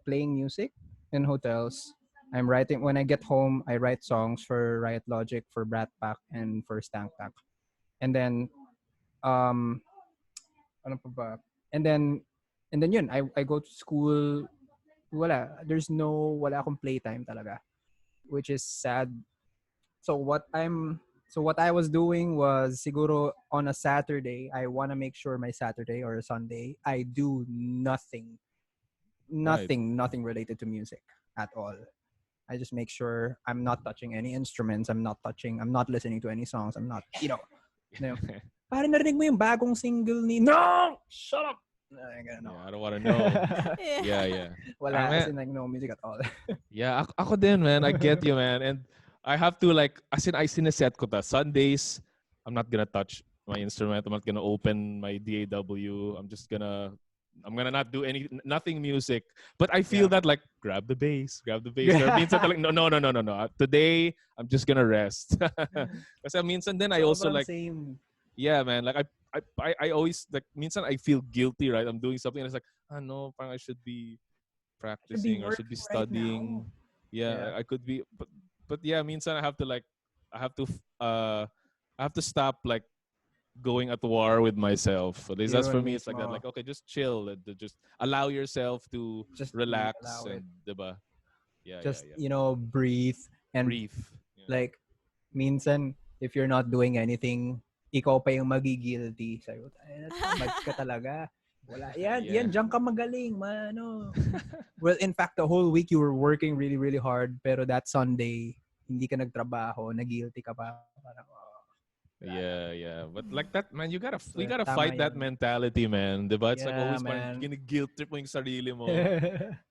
playing music in hotels. I'm writing when I get home. I write songs for Riot Logic, for Brat Pack, and for Stank Pack. And then ano pa ba? And then yun, I go to school. Wala akong playtime talaga, which is sad. So what I was doing was siguro on a Saturday, I want to make sure my Saturday or Sunday I do nothing Right. nothing related to music at all. I just make sure I'm not touching any instruments, I'm not listening to any songs, I'm not, parang narinig mo yung bagong single ni No! Shut up! No. Yeah, I don't want to know. Yeah. Wala, man. as in like no music at all. Yeah, ako din, man. I get you, man. And I have to like, as in, I sineset ko ta. Sundays, I'm not gonna touch my instrument. I'm not gonna open my DAW. I'm gonna not do nothing music. But I feel that like, grab the bass. Or minsan talagang, no. Today, I'm just gonna rest. Kasi minsan din, I also like, same. yeah, man. Like I always like minsan I feel guilty, right? I'm doing something and it's like, no, parang I should be practicing or I should be working right studying. now. Yeah, I could be, but yeah, minsan I have to stop like going at war with myself. At least that's for Yun me. It's like that. mismo. Like, okay, just chill and just allow yourself to Just relax allow it. and diba? Yeah, Just yeah. breathe and Breathe. Yeah. like minsan if you're not doing anything, ikaw pa yung magigilty. Sabi ko, tamad ka talaga. Wala. Yan, Yeah. diyan ka magaling, mano. Well, in fact, the whole week you were working really, really hard, pero that Sunday, hindi ka nagtrabaho, nag-guilty ka pa. Parang, wala na. Yeah. But like that, man, we So, gotta tama fight that yun. mentality, man. Diba? It's like Yeah, always parang man. guilt trip mo yung sarili mo.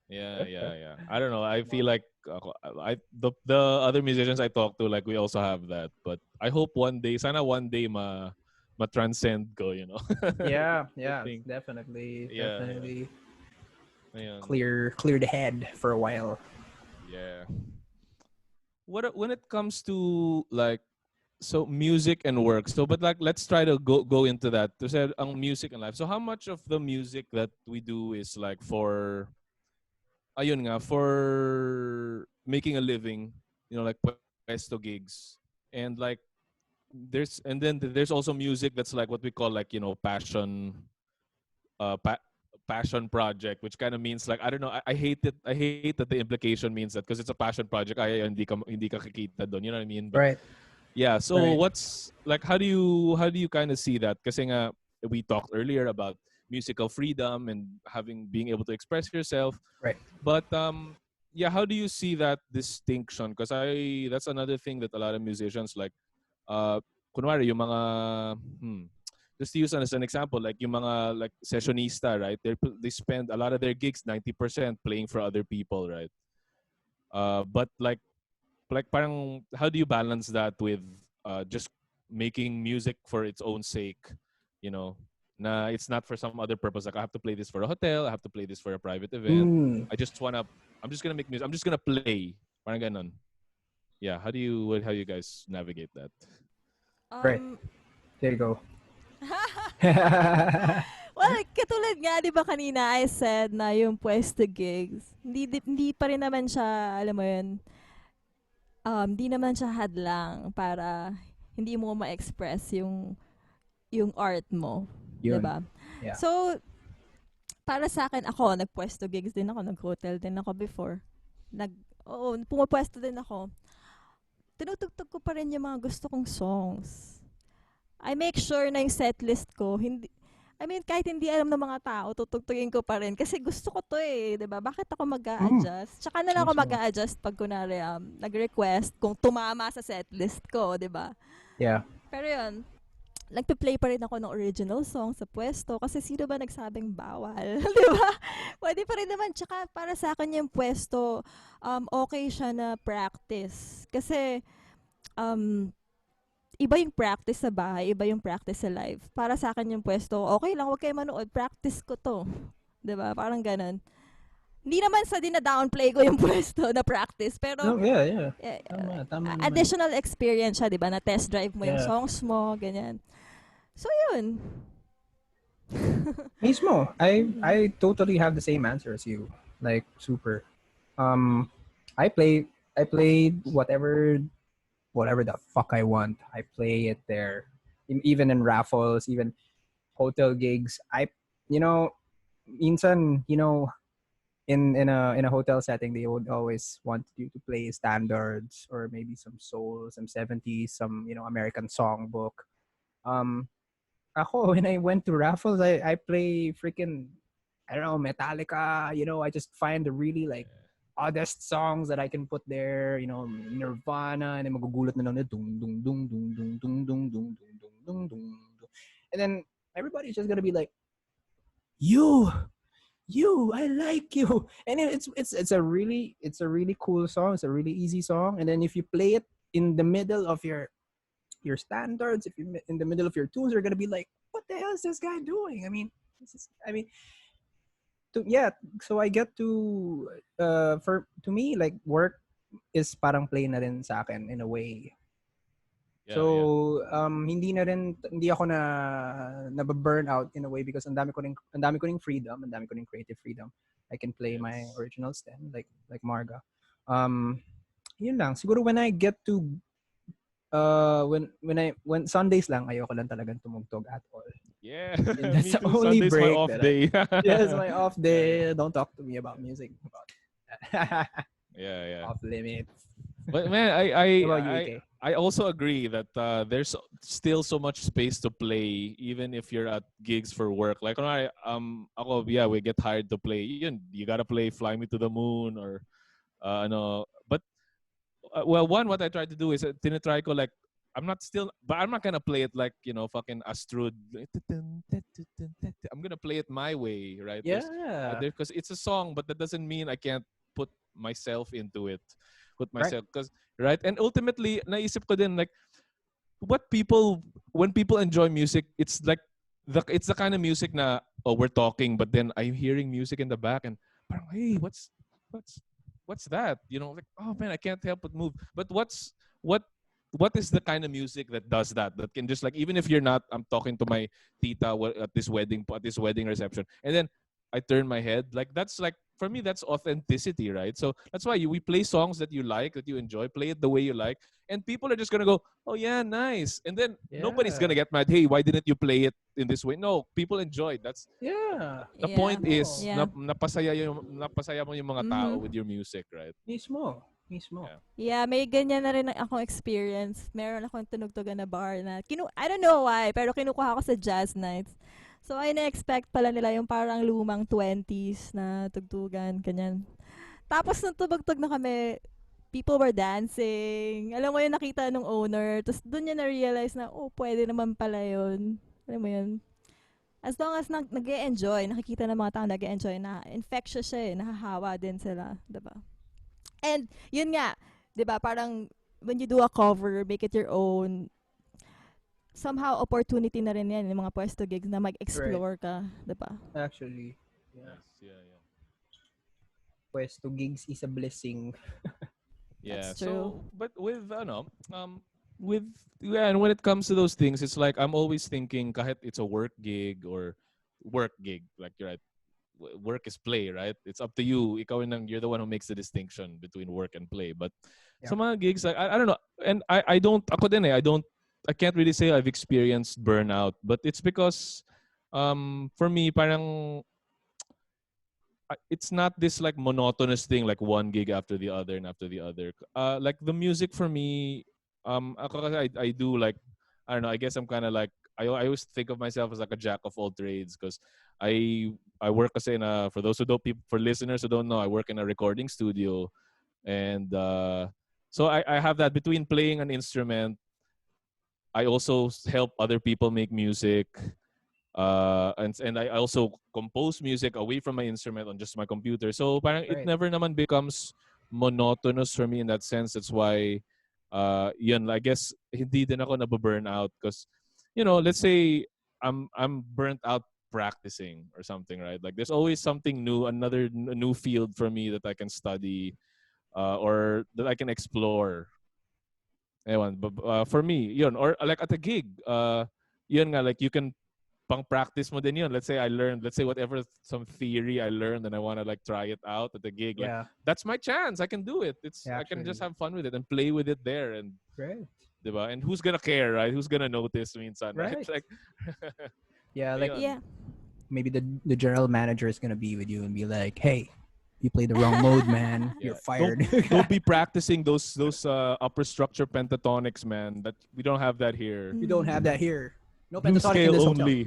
Yeah. I don't know. I feel like the other musicians I talk to, like we also have that. But I hope one day, sana one day ma-transcend ko, you know. I yeah, think. definitely, Yeah. definitely Ayun. clear the head for a while. Yeah. When it comes to like so music and work. So but like let's try to go into that. To say ang music and life. So how much of the music that we do is like for ayun nga for making a living, you know, like puesto gigs. And like there's also music that's like what we call like, you know, passion project, which kind of means like I don't know. I hate it. I hate that the implication means that because it's a passion project. Ay hindi ka kikita doon. You know what I mean? But Right, yeah. So right. what's like? How do you kind of see that? Kasi nga we talked earlier about musical freedom and being able to express yourself. Right. But yeah, how do you see that distinction? Because that's another thing that a lot of musicians like. Kunwari yung mga just to use as an example, like yung mga like sessionista, right? They spend a lot of their gigs 90% playing for other people, right? But like parang how do you balance that with just making music for its own sake, you know? Na it's not for some other purpose. Like I have to play this for a hotel, I have to play this for a private event. Mm, I'm just gonna make music. I'm just gonna play. Parang ganon. Yeah, how do you guys navigate that? right. Um, There you go. well, katulad nga, di ba kanina I said na yung pwesto gigs, hindi pa rin naman siya, alam mo yun, hindi naman siya hadlang para hindi mo ma-express yung art mo. Di Yun. ba? Yeah. So, para sa akin, ako, nagpwesto gigs din ako, nag-hotel din ako before. Pumapwesto din ako. Tinutugtog ko pa rin yung mga gusto kong songs. I make sure na yung setlist ko, kahit hindi alam ng mga tao, tutugtugin ko pa rin. Kasi gusto ko to eh, 'di ba? Bakit ako mag-a-adjust? Tsaka na lang ako Mismo. mag-a-adjust pag kunwari nag-request kung tumama sa setlist ko, 'di ba? Yeah. Pero yun, nagpe-play pa rin ako ng original song sa pwesto kasi sino ba nagsabing bawal? 'Di ba? Pwede pa rin naman. Tsaka para sa akin yung pwesto, okay siya na practice. Kasi, iba yung practice sa bahay, iba yung practice sa live. Para sa akin yung pwesto, okay lang, wag kayo manood, practice ko to. 'Di ba? Parang ganun. Hindi naman sa dina-downplay ko yung pwesto na practice, pero No, yeah. eh, Tama naman. additional experience siya, 'di ba? Na test drive mo yung Yeah. songs mo, ganyan. So, yun. Mismo. I totally have the same answer as you. Like super. I played whatever the fuck I want. I play it there. Even in raffles, even hotel gigs. Minsan, in a hotel setting, they would always want you to play standards or maybe some soul, some 70s, some American songbook. Ako, when I went to raffles, I play freaking, I don't know, Metallica. I just find the really like oddest songs that I can put there. Nirvana, and then magugulat na lang na dung dung dung dung dung dung dung dung dung dung dung, and then everybody's just gonna be like, you, I like you, and it's a really cool song. It's a really easy song, and then if you play it in the middle of your standards, if you're in the middle of your tunes, you're gonna be like, what the hell is this guy doing? So I get to to me, like, work is parang play na rin sa akin in a way. So hindi ako na burn out in a way because ang dami ko ring freedom, ang dami ko ring creative freedom. I can play my original stem like Marga. Yun lang. Siguro when I get to when Sundays lang, ayoko lang talagang tumugtog at all. Yeah. That's Me the too. only Sunday's break my off that day. Yes, my off day. Don't talk to me about music. Yeah. Off limits. But man, How about you, AK? I also agree that there's still so much space to play, even if you're at gigs for work. Like, ako, yeah, we get hired to play. You gotta play "Fly Me to the Moon" or no. But well, what I try to do is tinitry ko like but I'm not gonna play it like fucking Astrud. I'm gonna play it my way, right? Yeah. Because it's a song, but that doesn't mean I can't put myself into it, put Right. myself because right. And ultimately, naisip ko din like what people when people enjoy music, it's the kind of music na we're talking, but then I'm hearing music in the back and parang, hey, what's what's that? Like oh man, I can't help but move. But what what is the kind of music that does that can just like even if you're not I'm talking to my tita at this wedding reception and then I turn my head like that's like for me that's authenticity, right? So that's why we play songs that you like, that you enjoy, play it the way you like, and people are just gonna go, oh yeah, nice. And then nobody's gonna Yeah. get mad. Hey, why didn't you play it in this way? No, people enjoyed. That's Yeah. the Yeah. point Mismo. is Yeah. napasaya mo yung mga tao Mm-hmm. with your music, right? Mismo. Mismo. Yeah. Yeah, may ganyan na rin akong experience. Meron akong tunugtugan na bar na, I don't know why, pero kinukuha ko sa jazz nights. So, I na-expect pala nila yung parang lumang 20s na tugtugan, ganyan. Tapos, nung tubagtog na kami, people were dancing. Alam mo yun, nakita nung owner. Tapos, dun niya na-realize na, oh, pwede naman pala yun. Alam mo yun? As long as nag-e-enjoy, nakikita ng mga tao nag-e-enjoy, na infectious siya eh, nahahawa din sila, diba? And yun nga, 'di ba, parang when you do a cover, make it your own, somehow opportunity na rin yan yung mga pwesto gigs na Right. mag-explore ka, 'di ba? Actually. Yeah. Nice. Yeah, yeah. Pwesto gigs is a blessing. Yeah. That's true. So, but with yeah, and when it comes to those things, it's like I'm always thinking kahit it's a work gig or work gig, like you're right. Work is play, right? It's up to you. You're the one who makes the distinction between work and play. But Yeah. some mga gigs, like, I don't know, and I don't ako din I can't really say I've experienced burnout, but it's because for me parang it's not this like monotonous thing like one gig after the other and after the other. Like the music for me, ako kasi I do like I don't know. I guess I'm kind of like I always think of myself as like a jack of all trades because I work kasi for those who don't people for listeners who don't know, I work in a recording studio and so I have that between playing an instrument. I also help other people make music. And I also compose music away from my instrument on just my computer. So parang it Right. never naman becomes monotonous for me in that sense. That's why yun, I guess hindi din ako nababurn out because let's say I'm burnt out practicing or something, right? Like there's always something new, new field for me that I can study or that I can explore. Ewan, but for me, yun, or like at a gig, yun nga, like you can pang practice mo din yun. Let's say whatever some theory I learned and I want to like try it out at the gig. Like Yeah. that's my chance. I can do it. I can just Actually. have fun with it and play with it there and Right. diba? And who's gonna care, right? Who's gonna notice minsan, right? Right. Like Yeah, like ayun. Yeah. maybe the general manager is gonna be with you and be like, "Hey, you played the wrong mode, man. You're Yeah. Don't fired." don't be practicing those upper structure pentatonics, man. That we don't have that here. You don't have Mm. that here. No Blue pentatonics in scale this hotel. only.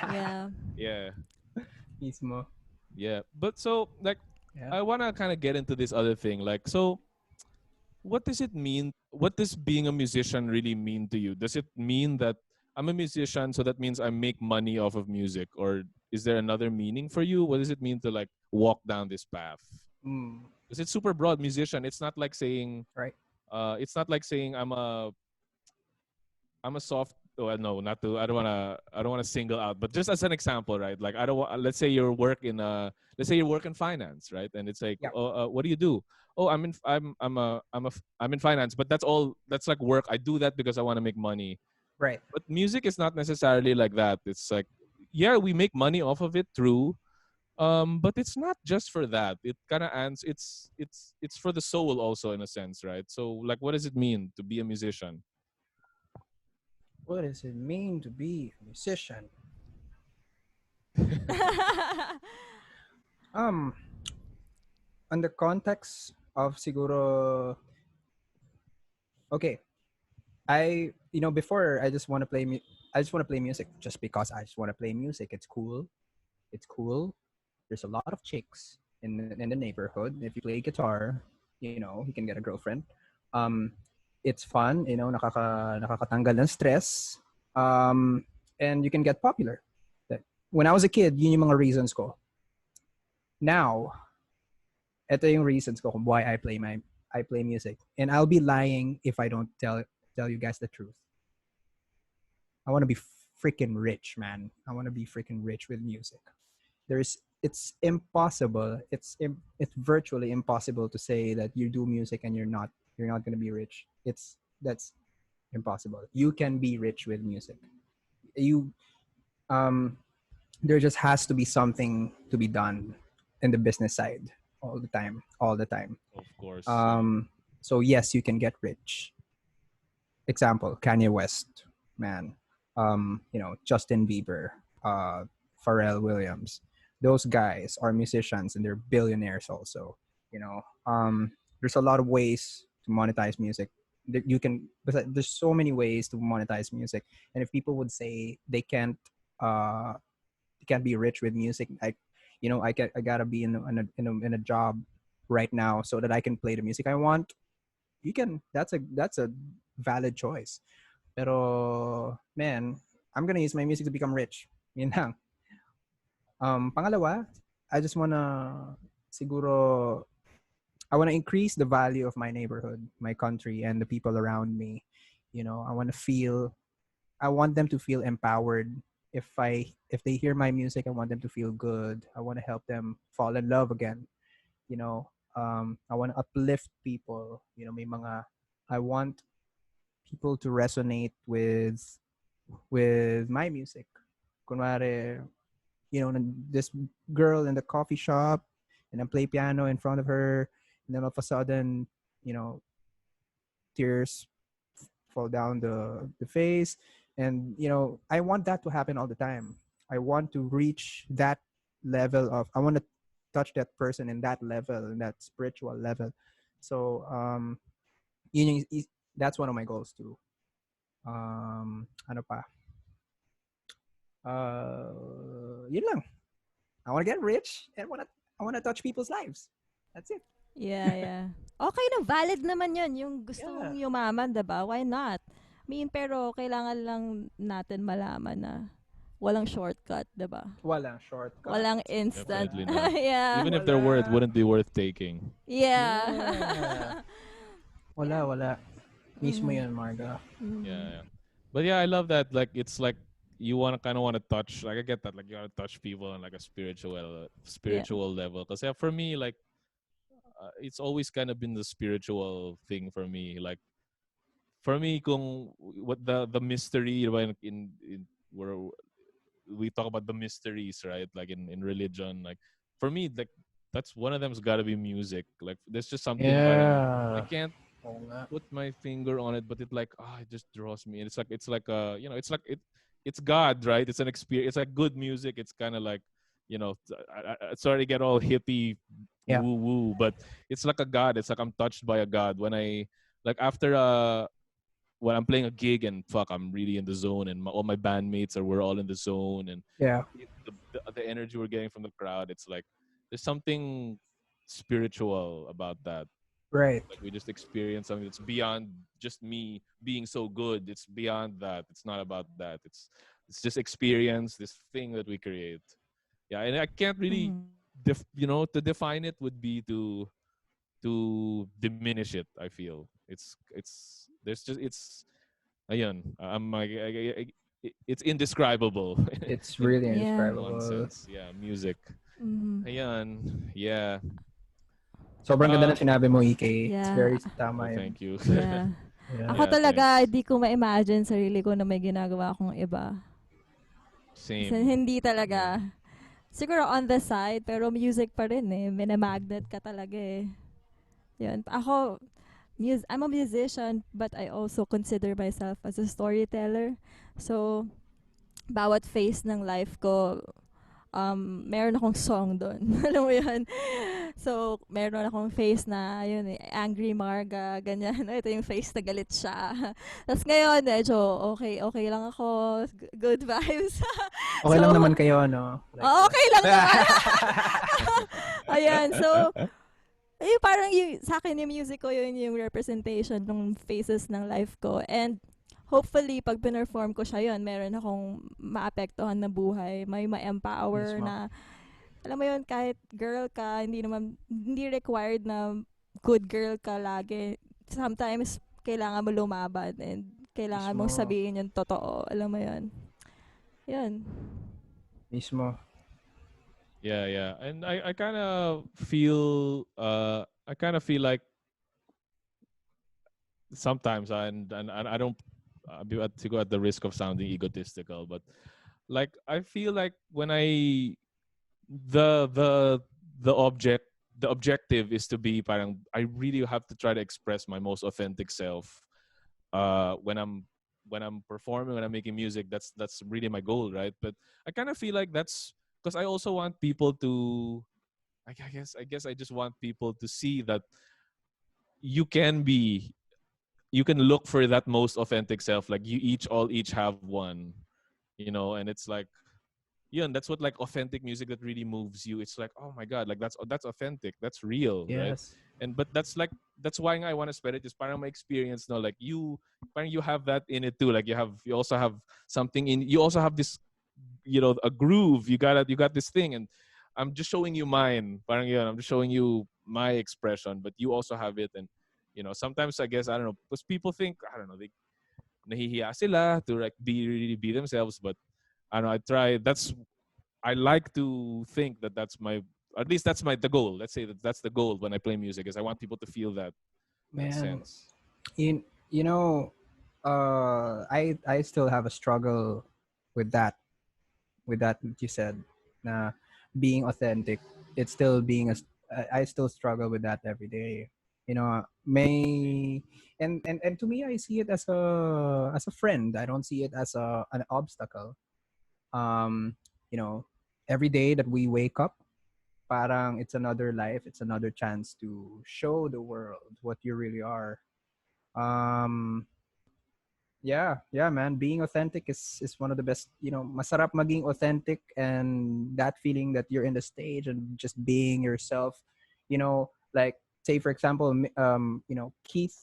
Yeah. Yeah. Mismo. Yeah. But so like Yeah. I wanna kind of get into this other thing. Like so what does it mean? What does being a musician really mean to you? Does it mean that I'm a musician, so that means I make money off of music? Or is there another meaning for you? What does it mean to like walk down this path? Mm, Because it's super broad musician. right. It's not like saying I'm a soft. Well, no, not to. I don't wanna single out. But just as an example, right? Like I don't want. Let's say you work in finance, right? And it's like, Yeah. oh, what do you do? Oh, I'm in finance. But that's all. That's like work. I do that because I want to make money. Right. But music is not necessarily like that. It's like, yeah, we make money off of it, true. But it's not just for that. It kind of ends. It's for the soul also in a sense, right? So like, what does it mean to be a musician? What does it mean to be a musician? Um, on the context of siguro Okay, before I just want to I just want to play music just because I just want to play music. It's cool. It's cool. There's a lot of chicks in the neighborhood. If you play guitar, you can get a girlfriend. Um, it's fun. Nakakatanggal ng stress. Um, and you can get popular. When I was a kid, yun yung mga reasons ko. Now, ito yung reasons ko kung why I play music. And I'll be lying if I don't tell you guys the truth. I want to be freaking rich, man. I want to be freaking rich with music. It's impossible. It's virtually impossible to say that you do music and you're not going to be rich. That's impossible. You can be rich with music. You um there just has to be something to be done in the business side all the time. Of course, yeah. So yes, you can get rich. Example, Kanye West, man. Justin Bieber, Pharrell Williams. Those guys are musicians and they're billionaires also. There's a lot of ways to monetize music. There's so many ways to monetize music, and if people would say uh, they can't be rich with music, I gotta be in a job right now so that I can play the music I want. You can. That's a valid choice. Pero, man, I'm gonna use my music to become rich. Yun lang. Pangalawa, I just wanna, siguro, I wanna increase the value of my neighborhood, my country, and the people around me. I want them to feel empowered. If they hear my music, I want them to feel good. I want to help them fall in love again. I want to uplift people. I want people to resonate with my music. Kunwari, this girl in the coffee shop, and I play piano in front of her, and then all of a sudden, you know, tears fall down the face, and I want that to happen all the time. I want to reach that level of. I want to touch that person in that level, in that spiritual level. So yun that's one of my goals too. Ano pa? Yun lang. I want to get rich and I want to touch people's lives. That's it. Yeah, yeah. Okay na, valid naman yun. Yung gusto Yeah. mong yumaman, diba? Why not? I mean, pero kailangan lang natin malaman na walang shortcut, diba? Walang shortcut. Walang instant. Definitely not. Yeah. Even if there were, it Wala. wouldn't be worth taking. Yeah. Yeah. Wala. Mismo Mhm. yun, Marga. Mhm. Yeah, yeah. But yeah, I love that. Like, it's like you want to touch. Like, I get that. Like, you want to touch people on like a Yeah. spiritual level. Because yeah, for me, like, it's always kind of been the spiritual thing for me. Like, for me, kung what the mystery, diba, in where we talk about the mysteries, right? Like in religion, like for me, like that's one of them's got to be music. Like, there's just something, parang I Yeah. can't Oo nga. put my finger on it, but it like it just draws me. And it's like it's like it's God, right? It's an experience. It's like good music. It's kind of like sorry to get all hippie Yeah. woo woo, but it's like a God. It's like I'm touched by a God when I like after when I'm playing a gig and fuck, I'm really in the zone, and all my bandmates we're all in the zone, and Yeah. the energy we're getting from the crowd. It's like there's something spiritual about that. Right. Like we just experience something that's beyond just me being so good. It's beyond that. It's not about that. It's just experience, this thing that we create. Yeah, and I can't really Mhm. to define it would be to diminish it. I feel it's there's just it's ayun. I'm like it's indescribable It's in really Yeah. one indescribable. sense. Yeah, music. Mhm. Ayan. Yeah. Sobrang ganda Uh ng sinabi mo, EK. It's Yeah. very tama oh, yun. thank you. Yeah. Yeah. Ako Yeah, talaga, thanks. hindi ko ma-imagine sarili ko na may ginagawa akong iba. Kasi Same. hindi Yeah. talaga. Siguro on the side, pero music pa rin eh. Minamagnet ka talaga eh. Yun. Ako, I'm a musician, but I also consider myself as a storyteller. So, bawat phase ng life ko, meron akong song doon. Alam mo yun? So, meron akong face na, yun eh, angry Marga, ganyan. Ito yung face na galit siya. Tapos ngayon, medyo okay lang ako. Good vibes. Okay lang So, naman kayo, no? Like, okay lang naman. Ayan, so, parang sa akin yung music ko, yun yung representation ng phases ng life ko. And, hopefully, pag pinerform ko siya yun, meron akong maapektuhan na buhay. May ma-empower mismo. na, alam mo yun, kahit girl ka, hindi required na good girl ka lagi. Sometimes, kailangan mo lumaban and kailangan mong Mismo. sabihin yung totoo. Alam mo yun. Yun. Mismo. Yeah. And I kind of feel like sometimes and I don't to go at the risk of sounding egotistical, but like I feel like when the the the object the objective is to be parang I really have to try to express my most authentic self when I'm performing, when I'm making music. That's really my goal, right? But I kind of feel like that's because I also want people to I guess I just want people to see that you can be you can look for that most authentic self. Like you each have one, and it's like yeah, and that's what like authentic music that really moves you. It's like, oh my god, like that's authentic, that's real, right? Yes. And but that's why I want to spread it. Is parang my experience, no? Like parang you have that in it too. Like you also have something in you also have this, a groove. You got this thing, and I'm just showing you mine. Parang yun, I'm just showing you my expression, but you also have it, and sometimes I guess I don't know, because people think I don't know they nahihiya sila to like really be themselves, but I don't know. I like to think that that's my at least that's my the goal. Let's say that's the goal when I play music is I want people to feel that Man, sense. you know, I still have a struggle with that what you said, na being authentic. It's still being I still struggle with that every day. May and to me, I see it as a friend. I don't see it as an obstacle. Um, you know, every day that we wake up, parang it's another life. It's another chance to show the world what you really are. Um, yeah, man. Being authentic is one of the best. Masarap maging authentic, and that feeling that you're in the stage and just being yourself. Like say for example, Keith,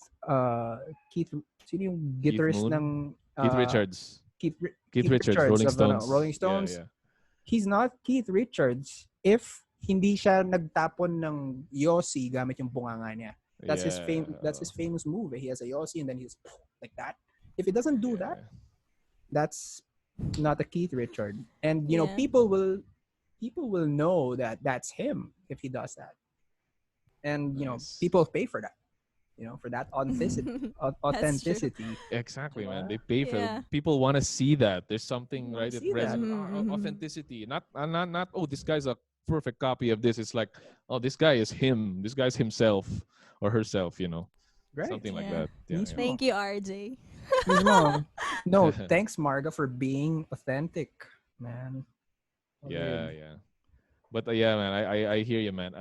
Keith, sino yung Keith guitarist Moon, ng Keith Richards, Keith Richards Rolling of Rolling Stones. Yeah, Stones. yeah, He's not Keith Richards if hindi siya nagtapon ng Yossi gamit yung bunganga niya. yeah, That's his famous move. He has a Yossi and then he's like that. If he doesn't do that, yeah. that's not a Keith Richard. And Yeah. people will know that that's him if he does that. And Nice. people pay for that. For that That's true. authenticity. Exactly, man. Diba? They pay for Yeah. people want to see that. There's something You want right. to It see that. authenticity. Not. Oh, this guy's a perfect copy of this. It's like, oh, this guy is him. This guy's himself or herself. Right. Something like Yeah. that. Yeah, Mismo. Thank you, RJ. Mismo. No, yeah. thanks Marga for being authentic, man. All Yeah, good. yeah. But yeah, man, I hear you, man.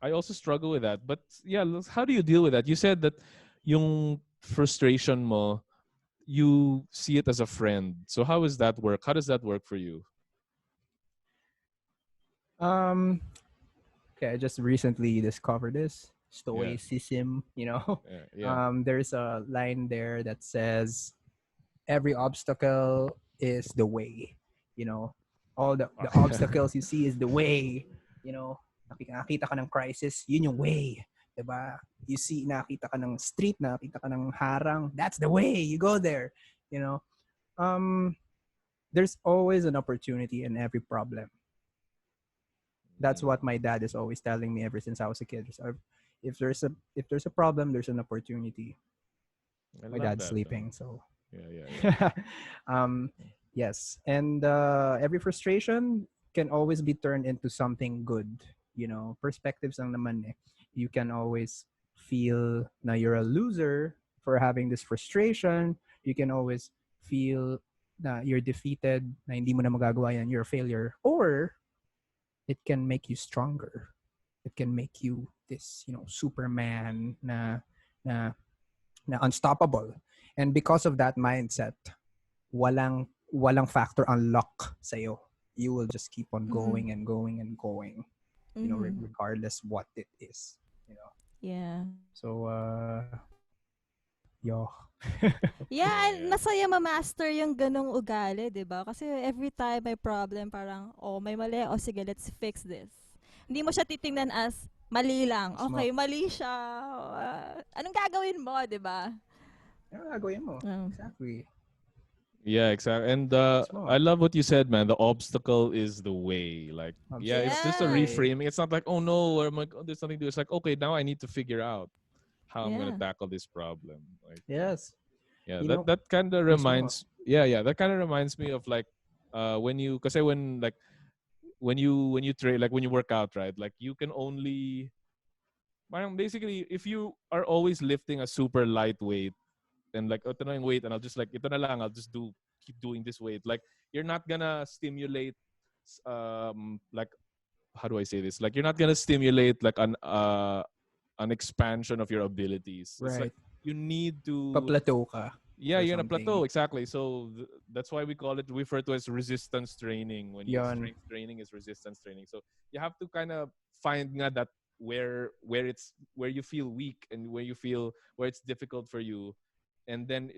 I also struggle with that. But yeah, how do you deal with that? You said that yung frustration mo, you see it as a friend. So how does that work? How does that work for you? Um, okay, I just recently discovered this Yeah, stoicism. yeah. There's a line there that says, "Every obstacle is the way." You know, all the obstacles you see is the way. Nakita ka ng crisis, yun yung way. Diba? Nakita ka ng street, nakita ka ng harang, that's the way. You go there. You know, um, there's always an opportunity in every problem. That's Mm, what my dad is always telling me ever since I was a kid. So if there's a problem, there's an opportunity. I My love dad's that though. sleeping, so Yeah. um, yes. And every frustration can always be turned into something good. Perspectives ang naman eh. You can always feel na you're a loser for having this frustration. You can always feel na you're defeated, na hindi mo na magagawa yan, you're a failure. Or it can make you stronger. it can make you this, Superman na na unstoppable. And because of that mindset, walang factor on luck sa'yo. You will just keep on Mm-hmm. going and going and going, Mm-hmm. regardless what it is, Yeah. So, yo. Yeah, Yeah, and yeah. masaya ma-master yung ganong ugali, 'di ba? Kasi every time may problem, parang, oh, may mali, oh, sige, let's fix this. Hindi mo siya titingnan as mali lang. Mismo. Okay, mali siya. Anong gagawin mo, 'di ba? Ano gagawin mo? Mm. Exactly. Yeah, exactly. And I Mismo. love what you said, man. The obstacle is the way. Like, yeah, Obstacle it's is just a the Yeah. way. reframing. It's not like, oh no, or I'm like, oh, there's nothing to do. It's like, okay, now I need to figure out how I'm gonna Yeah. tackle this problem. Like, Yes. yeah, You that know, that kind of mismo. reminds. Yeah, that kind of reminds me of like, when you, cause when like when you train, like when you work out, right? Like you can only, parang basically, if you are always lifting a super light weight and like, ito na yung weight, and I'll just like, ito na lang, I'll just keep doing this weight. Like, you're not gonna stimulate, like, how do I say this? Like, you're not gonna stimulate like an expansion of your abilities. It's like Right. you need to, Pa-plateau ka yeah, or you're gonna something. plateau, exactly. So that's why we refer to as resistance training. When you Yon. strength training is resistance training. So you have to kind of find nga that where you feel weak and where it's difficult for you, and then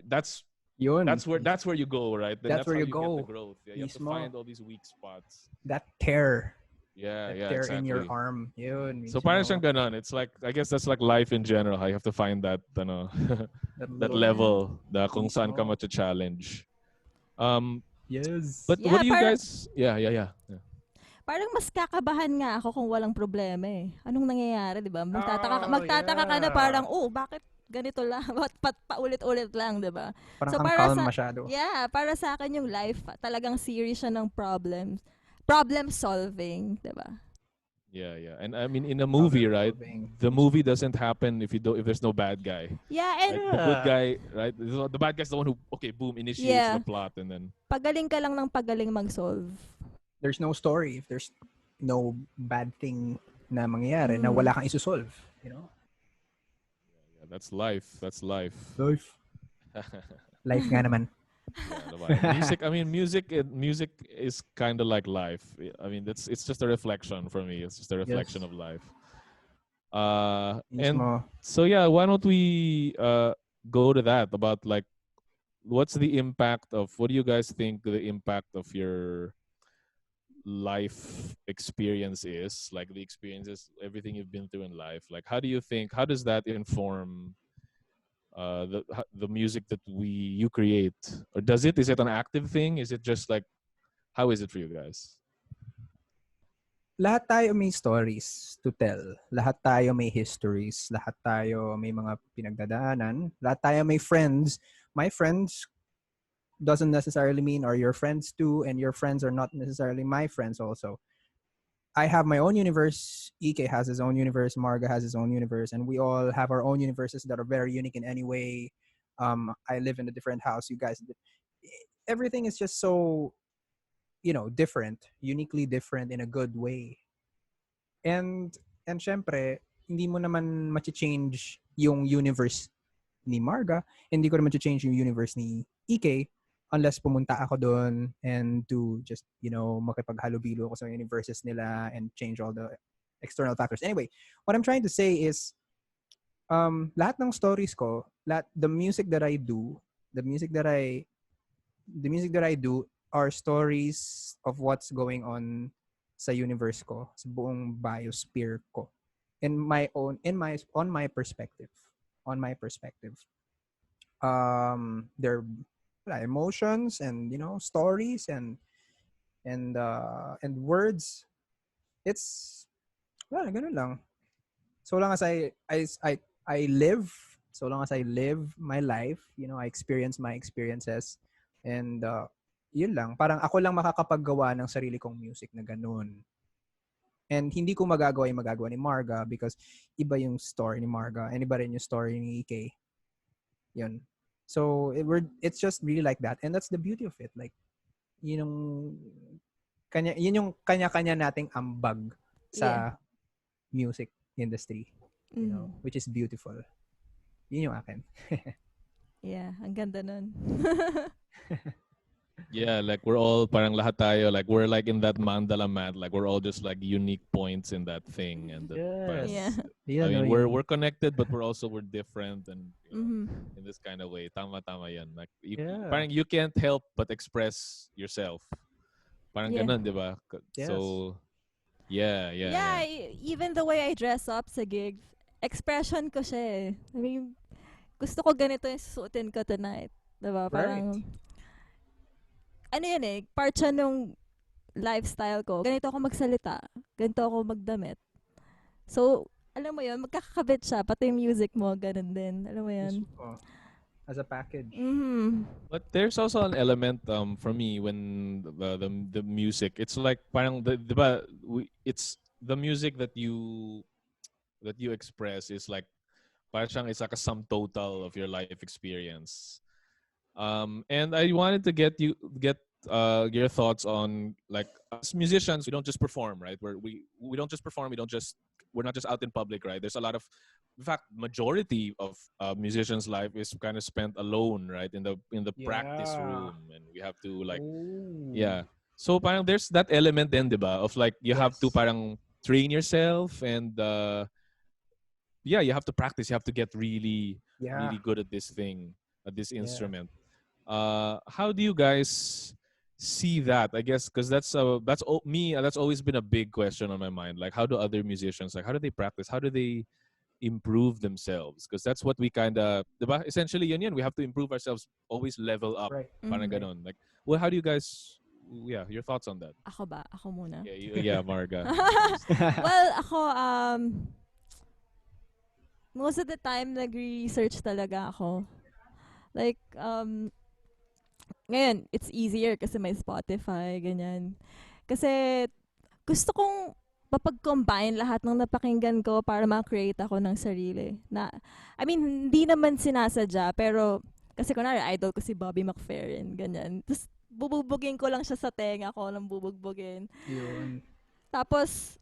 Yun. that's where you go, right? Then That's that's where how you you get the go. growth. Yeah, you have to Mismo. find all these weak spots. That tear. Yeah, That yeah, tear in your exactly. arm. Yun, So parang siyang mismo. ganon. It's like, I guess that's like life in general. How you have to find that, That that little Yeah. level, the kung saan ka mismo. challenge. Um, Yes. but what Yeah, do you guys? Yeah, yeah, yeah. Yeah. parang mas kakabahan nga ako kung walang problema eh. Anong nangyayari, 'di ba? Oh, Magtataka ka na yeah. parang, "Oh, bakit ganito lang? Ba't paulit-ulit lang, 'di ba?" Parang So ang para calm sa masyado. yeah, para sa akin yung life talagang series siya ng problems. Problem solving, 'di ba? Yeah, yeah. And I mean, in a movie, Problem right? solving. The movie Mismo. doesn't happen if there's no bad guy, Yeah, and right? The good Yeah. guy, right? The bad guy's the one who, okay, boom, initiates the yeah, plot, and then pagaling ka lang ng pagaling mag-solve. There's no story if there's no bad thing na mangyayari na Mm. wala kang isosolve. You know? yeah, that's life. That's life. Life. Life nga naman. Yeah, diba? Music. I mean, music is kind of like life. I mean, it's just a reflection for me. It's just a reflection Yes. of life. And Mismo. so yeah, why don't we go to that about like, what's the impact of, what do you guys think the impact of your life experience is, like the experiences, everything you've been through in life? Like, how does that inform the music that you create? Or is it an active thing? Is it just like, how is it for you guys? Lahat tayo may stories to tell. Lahat tayo may histories. Lahat tayo may mga pinagdadaanan. Lahat tayo may friends. My friends doesn't necessarily mean are your friends too, and your friends are not necessarily my friends also. I have my own universe. EK has his own universe. Marga has his own universe, and we all have our own universes that are very unique in any way. I live in a different house. You guys, everything is just so different, uniquely different in a good way. And syempre, hindi mo naman ma-change yung universe ni Marga. Hindi ko naman change yung universe ni EK unless pumunta ako doon and to just, makipaghalubilo ako sa universes nila and change all the external factors. Anyway, what I'm trying to say is, lahat ng stories ko, the music that I do, the music that I do are stories of what's going on sa universe ko, sa buong biosphere ko. On my perspective. Their emotions and stories and words. It's ganun lang. So long as I live, so long as I live my life, I experience my experiences, and yun lang. Parang ako lang makakapaggawa ng sarili kong music na ganun. And hindi ko magagawa yung magagawa ni Marga because iba yung story ni Marga and iba rin yung story ni EK. Yun. So it's just really like that, and that's the beauty of it. Like yun yung kanya-kanya nating ambag Yeah. sa music industry, which is beautiful. Yun yung akin. Yeah, ang ganda nun. Yeah, like we're all parang lahat tayo, like we're like in that mandala mat, like we're all just like unique points in that thing, and that parang, Yeah. I mean we're connected, but we're different, and Mhm. in this kind of way. Tama yan. Like Yeah. parang you can't help but express yourself. Parang Yeah. ganun, di ba? Yes. So yeah. Even the way I dress up sa gigs, expression ko siya eh. I mean, gusto ko ganito yung susuotin ko tonight. Diba? Parang, ano yun eh, part siya nung lifestyle ko. Ganito ako magsalita. Ganito ako magdamit. So, alam mo yun, magkakakabit siya. Pati yung music mo, ganun din. Alam mo yun? As a package. Mm-hmm. But there's also an element for me when the music, it's like parang diba, it's the music that you express is like parang siyang it's like a sum total of your life experience. And I wanted to get your thoughts on, like, as musicians, we don't just perform, right? We don't just perform. We're not just out in public, right? There's a lot of, in fact, majority of musicians' life is kind of spent alone, right? In the practice room, and we have to like, yeah. So parang there's that element then, diba, of like you have to parang train yourself, and yeah, you have to practice. You have to get really good at this thing, at this instrument. How do you guys see that? I guess because that's always been a big question on my mind. Like, how do other musicians, like, how do they practice? How do they improve themselves? Because that's what we kind of, essentially, yun, we have to improve ourselves, always level up. Right. Parang ganon. Like, well, how do you guys? Yeah, your thoughts on that? Ako ba? Ako muna. Yeah, Marga. Well, ako, most of the time, nag-research talaga ako. Like, ngayon, it's easier kasi may Spotify, ganyan. Kasi, gusto kong mapag-combine lahat ng napakinggan ko para ma-create ako ng sarili. I mean, hindi naman sinasadya, pero, kasi kunwari, idol ko si Bobby McFerrin, ganyan. Tapos, bububugin ko lang siya sa tenga ko, lang bubugbugin. Yun. Tapos,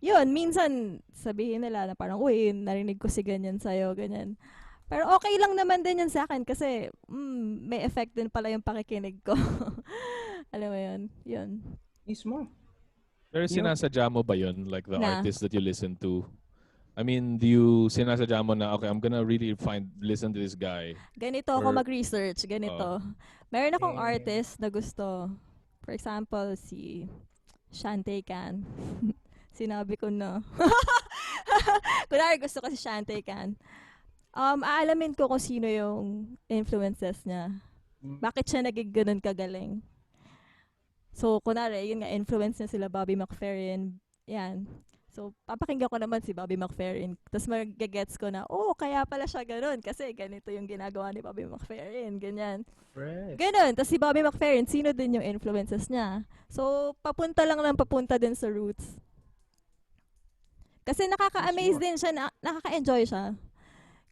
yun, minsan sabihin nila na parang, uy, narinig ko si ganyan sa'yo, ganyan. Pero okay lang naman din yan sa akin kasi may effect din pala yung pakikinig ko. Alam mo yun? Yun. Mismo. Pero sinasadya mo ba yun? Like the artist that you listen to? I mean, do you sinasadya mo na, okay, I'm gonna really listen to this guy? Ganito ako mag-research, ganito. Meron akong artist na gusto. For example, si Shante Can. Sinabi ko na. Kunwari gusto ko si Shante Can. Aalamin ko kung sino yung influences niya. Bakit siya naging ganun kagaling? So, kunwari, yun nga, influence niya sila Bobby McFerrin. Yan. So, papakinggan ko naman si Bobby McFerrin. Tapos mag-gets ko na, kaya pala siya ganun. Kasi ganito yung ginagawa ni Bobby McFerrin. Ganyan. Right. Ganun. Tapos si Bobby McFerrin, sino din yung influences niya? So, papunta din sa roots. Kasi nakaka-amaze din siya, nakaka-enjoy siya.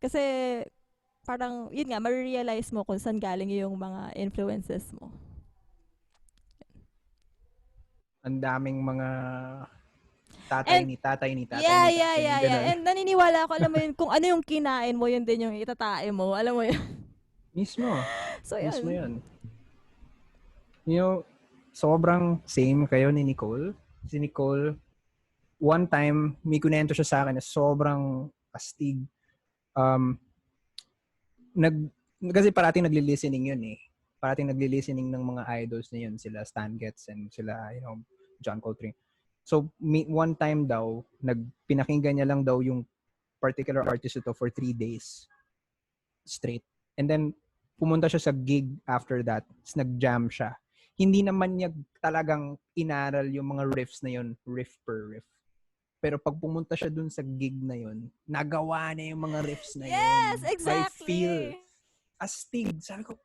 Kasi parang, yun nga, marirealize mo kung saan galing yung mga influences mo. Ang daming mga tatay ni tatay. Yeah. And naniniwala ako, alam mo yun, kung ano yung kinain mo, yun din yung itatae mo. Alam mo yun. Mismo. So, yun. Mismo yun. You know, sobrang same kayo ni Nicole. Si Nicole, one time, may kunento siya sa akin na sobrang astig. Kasi parating nagli-listening yun eh. Parating nagli-listening ng mga idols na yun. Sila Stan Getz and sila, John Coltrane. So, one time daw, pinakinggan niya lang daw yung particular artist ito for 3 days straight. And then, pumunta siya sa gig after that. Nag-jam siya. Hindi naman niya talagang inaral yung mga riffs na yun, riff per riff. Pero pag pumunta siya dun sa gig na yun, nagawa niya yung mga riffs na yun. Yes, exactly. By feel. Astig. Sabi ko,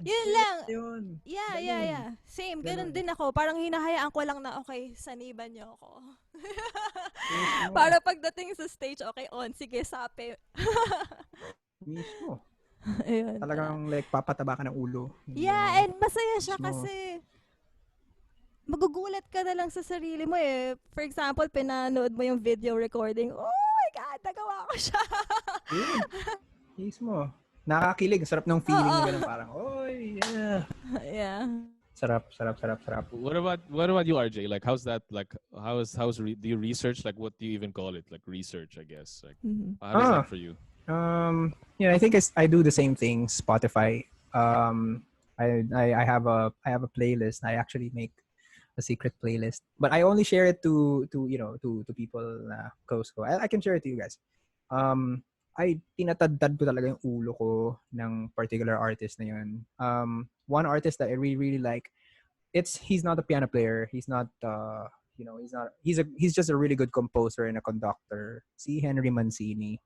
yun lang. Yun. Yeah. Same. Ganun din ako. Parang hinahayaan ko lang na, okay, saniban niyo ako. Para pagdating sa stage, okay, on. Sige, sape. Mismo. Ayun. Talagang like papataba ka ng ulo. Yeah, and masaya siya Mismo. kasi magugulat ka na lang sa sarili mo eh. For example, pinanood mo yung video recording. Oh my God, nagawa ko siya. Yun. Mismo. Nakakilig. Sarap ng feeling Oo. na ganun. Parang, oy, yeah. Yeah. Sarap, sarap, sarap, sarap. What about you, RJ? Like, how's that? Like, do you research? Like, what do you even call it? Like research, I guess. Like, Mhm. how does that for you? I think I do the same thing. Spotify. I have a playlist. I actually make a secret playlist, but I only share it to people close ko. I can share it to you guys. I tinatadtad ko talaga yung ulo ko ng particular artist na yun. One artist that I really really like. He's not a piano player. He's not he's just a really good composer and a conductor. Si Henry Mancini.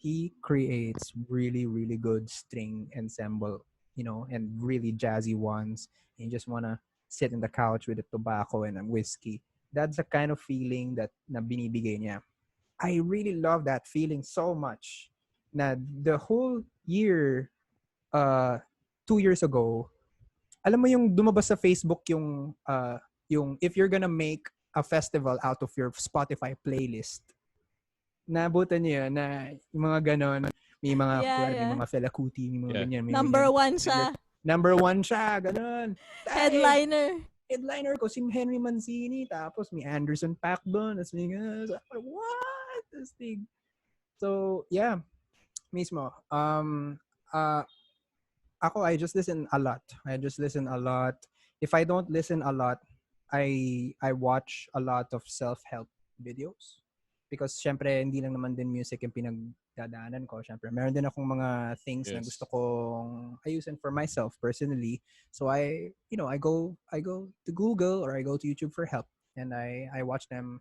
He creates really really good string ensemble, and really jazzy ones. And you just wanna sit in the couch with a tobacco and a whiskey. That's the kind of feeling that na binibigay niya. I really love that feeling so much. Na the whole year, 2 years ago, alam mo yung dumabas sa Facebook yung if you're gonna make a festival out of your Spotify playlist. Nabutan niyo yun, na yung mga ganon, may mga, Yeah, may yeah. mga Fela Kuti, may mga Yeah. ganyan, may Number ganyan. one siya. Number one siya, ganon. Headliner. Headliner ko si Henry Mancini, tapos may Anderson .Paak doon, tapos may what? This thing. So, yeah, mismo. Ako, I just listen a lot. If I don't listen a lot, I watch a lot of self-help videos. Because syempre, hindi lang naman din music yung pinagdadaanan ko. Syempre, meron din akong mga things na gusto Yes. kong ayusin for myself personally. So I go to Google or I go to YouTube for help, and I watch them,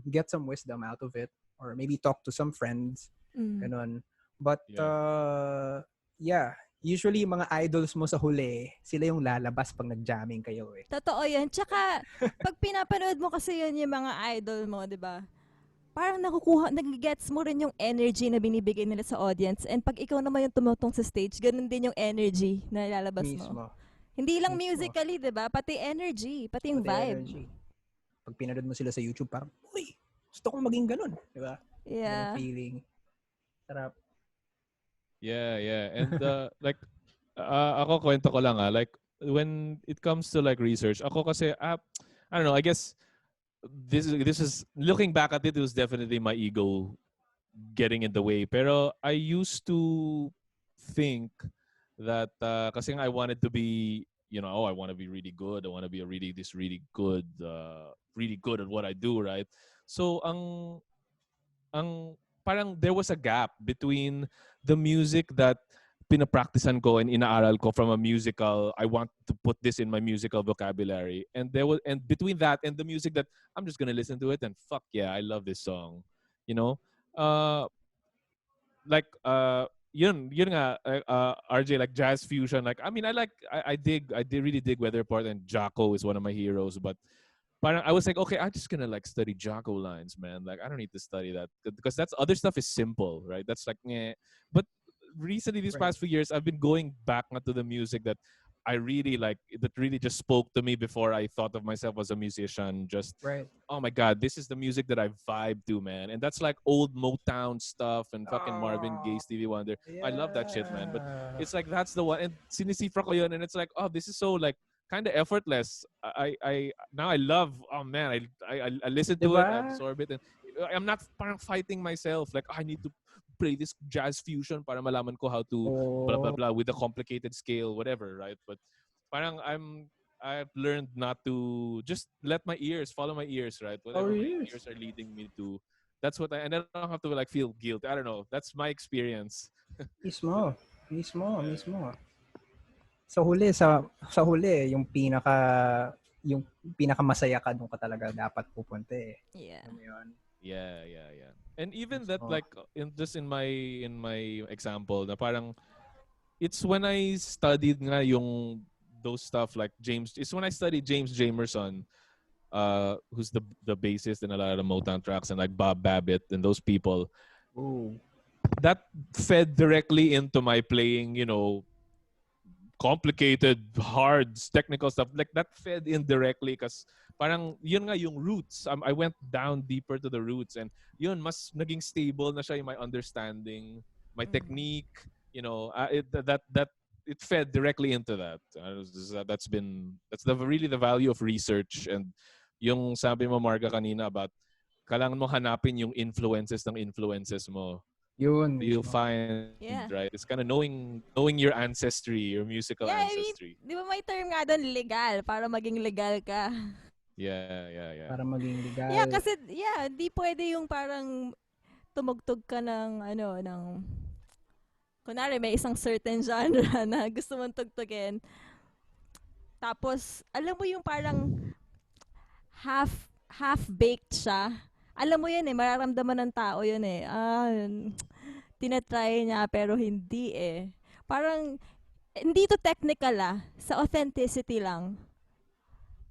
get some wisdom out of it, or maybe talk to some friends, Mm. ganon. But Yeah. yeah, usually yung mga idols mo sa huli, sila yung lalabas pag nag-jamming kayo eh. Totoo yan. Tsaka, pag pinapanood mo kasi yun yung mga idol mo, di ba? Parang nag-gets mo rin yung energy na binibigay nila sa audience. And pag ikaw naman yung tumutong sa stage, ganun din yung energy na ilalabas mo. Mismo. Hindi lang Mismo. musically, di ba? Pati energy, pati yung Pati vibe. energy. Pag pinanood mo sila sa YouTube, parang, uy, gusto kong maging ganun. Di ba? Yeah. Ganun feeling. Sarap. Yeah. And like, ako kwento ko lang like when it comes to like research, ako kasi I don't know, I guess this is looking back at it was definitely my ego getting in the way. Pero I used to think that kasi I wanted to be, I want to be really good. I want to be really good at what I do, right? So ang parang there was a gap between the music that pinapracticean ko and inaaral ko from a musical, I want to put this in my musical vocabulary, and between that and the music that I'm just gonna listen to it and fuck yeah, I love this song, you know. Like yun nga, RJ, like jazz fusion, like I mean I did really dig Weather Report, and Jocko is one of my heroes, but parang I was like, okay, I'm just gonna like study Jocko lines, man. Like I don't need to study that because that's other stuff is simple, right? That's like, meh. But recently, these Right. past few years, I've been going back to the music that I really like, that really just spoke to me before I thought of myself as a musician. Just, Right. oh my God, this is the music that I vibe to, man. And that's like old Motown stuff and fucking Marvin Gaye, Stevie Wonder. I love that shit, man. But it's like, that's the one. And sinisifra ko yun, and it's like, oh, this is so like, kind of effortless. I now I love. Oh man, I listen to it, I Diba? absorb it, and I'm not parang fighting myself. Like I need to play this jazz fusion para malaman ko how to blah blah Oh, blah with a complicated scale, whatever, right? But parang I've learned not to just let my ears follow my ears, right? Whatever my yes. ears are leading me to. That's what and I don't have to like feel guilt. I don't know. That's my experience. Mismo. Mismo. Yeah. Mismo. Sa huli yung pinakamasaya ka doon ka talaga dapat pupunta eh. Yeah. Alam mo yun? Yeah. And even that, Mismo. like in my example, na parang it's when I studied nga yung those stuff like James. It's when I studied James Jamerson, who's the bassist in a lot of the Motown tracks, and like Bob Babbitt and those people. Ooh. That fed directly into my playing, complicated, hard, technical stuff. Like that fed in directly because parang yun nga yung roots. I went down deeper to the roots and yun mas naging stable na siya yung my understanding, my Mm. technique. That it fed directly into that. That's really the value of research and yung sabi mo Marga kanina about kailangan mo hanapin yung influences mo. Yun You'll mismo. find, right? Yeah. It's kind of knowing your ancestry, your musical Yeah, I mean, ancestry. di ba may term nga doon, legal, para maging legal ka. Yeah. Para maging Yeah, legal. kasi, di pwede yung parang tumugtog ka ng, kunwari may isang certain genre na gusto mong tugtugin. Tapos, alam mo yung parang half-baked siya. Alam mo yun mararamdaman ng tao yun tinatry niya pero hindi Parang, hindi to technical sa authenticity lang.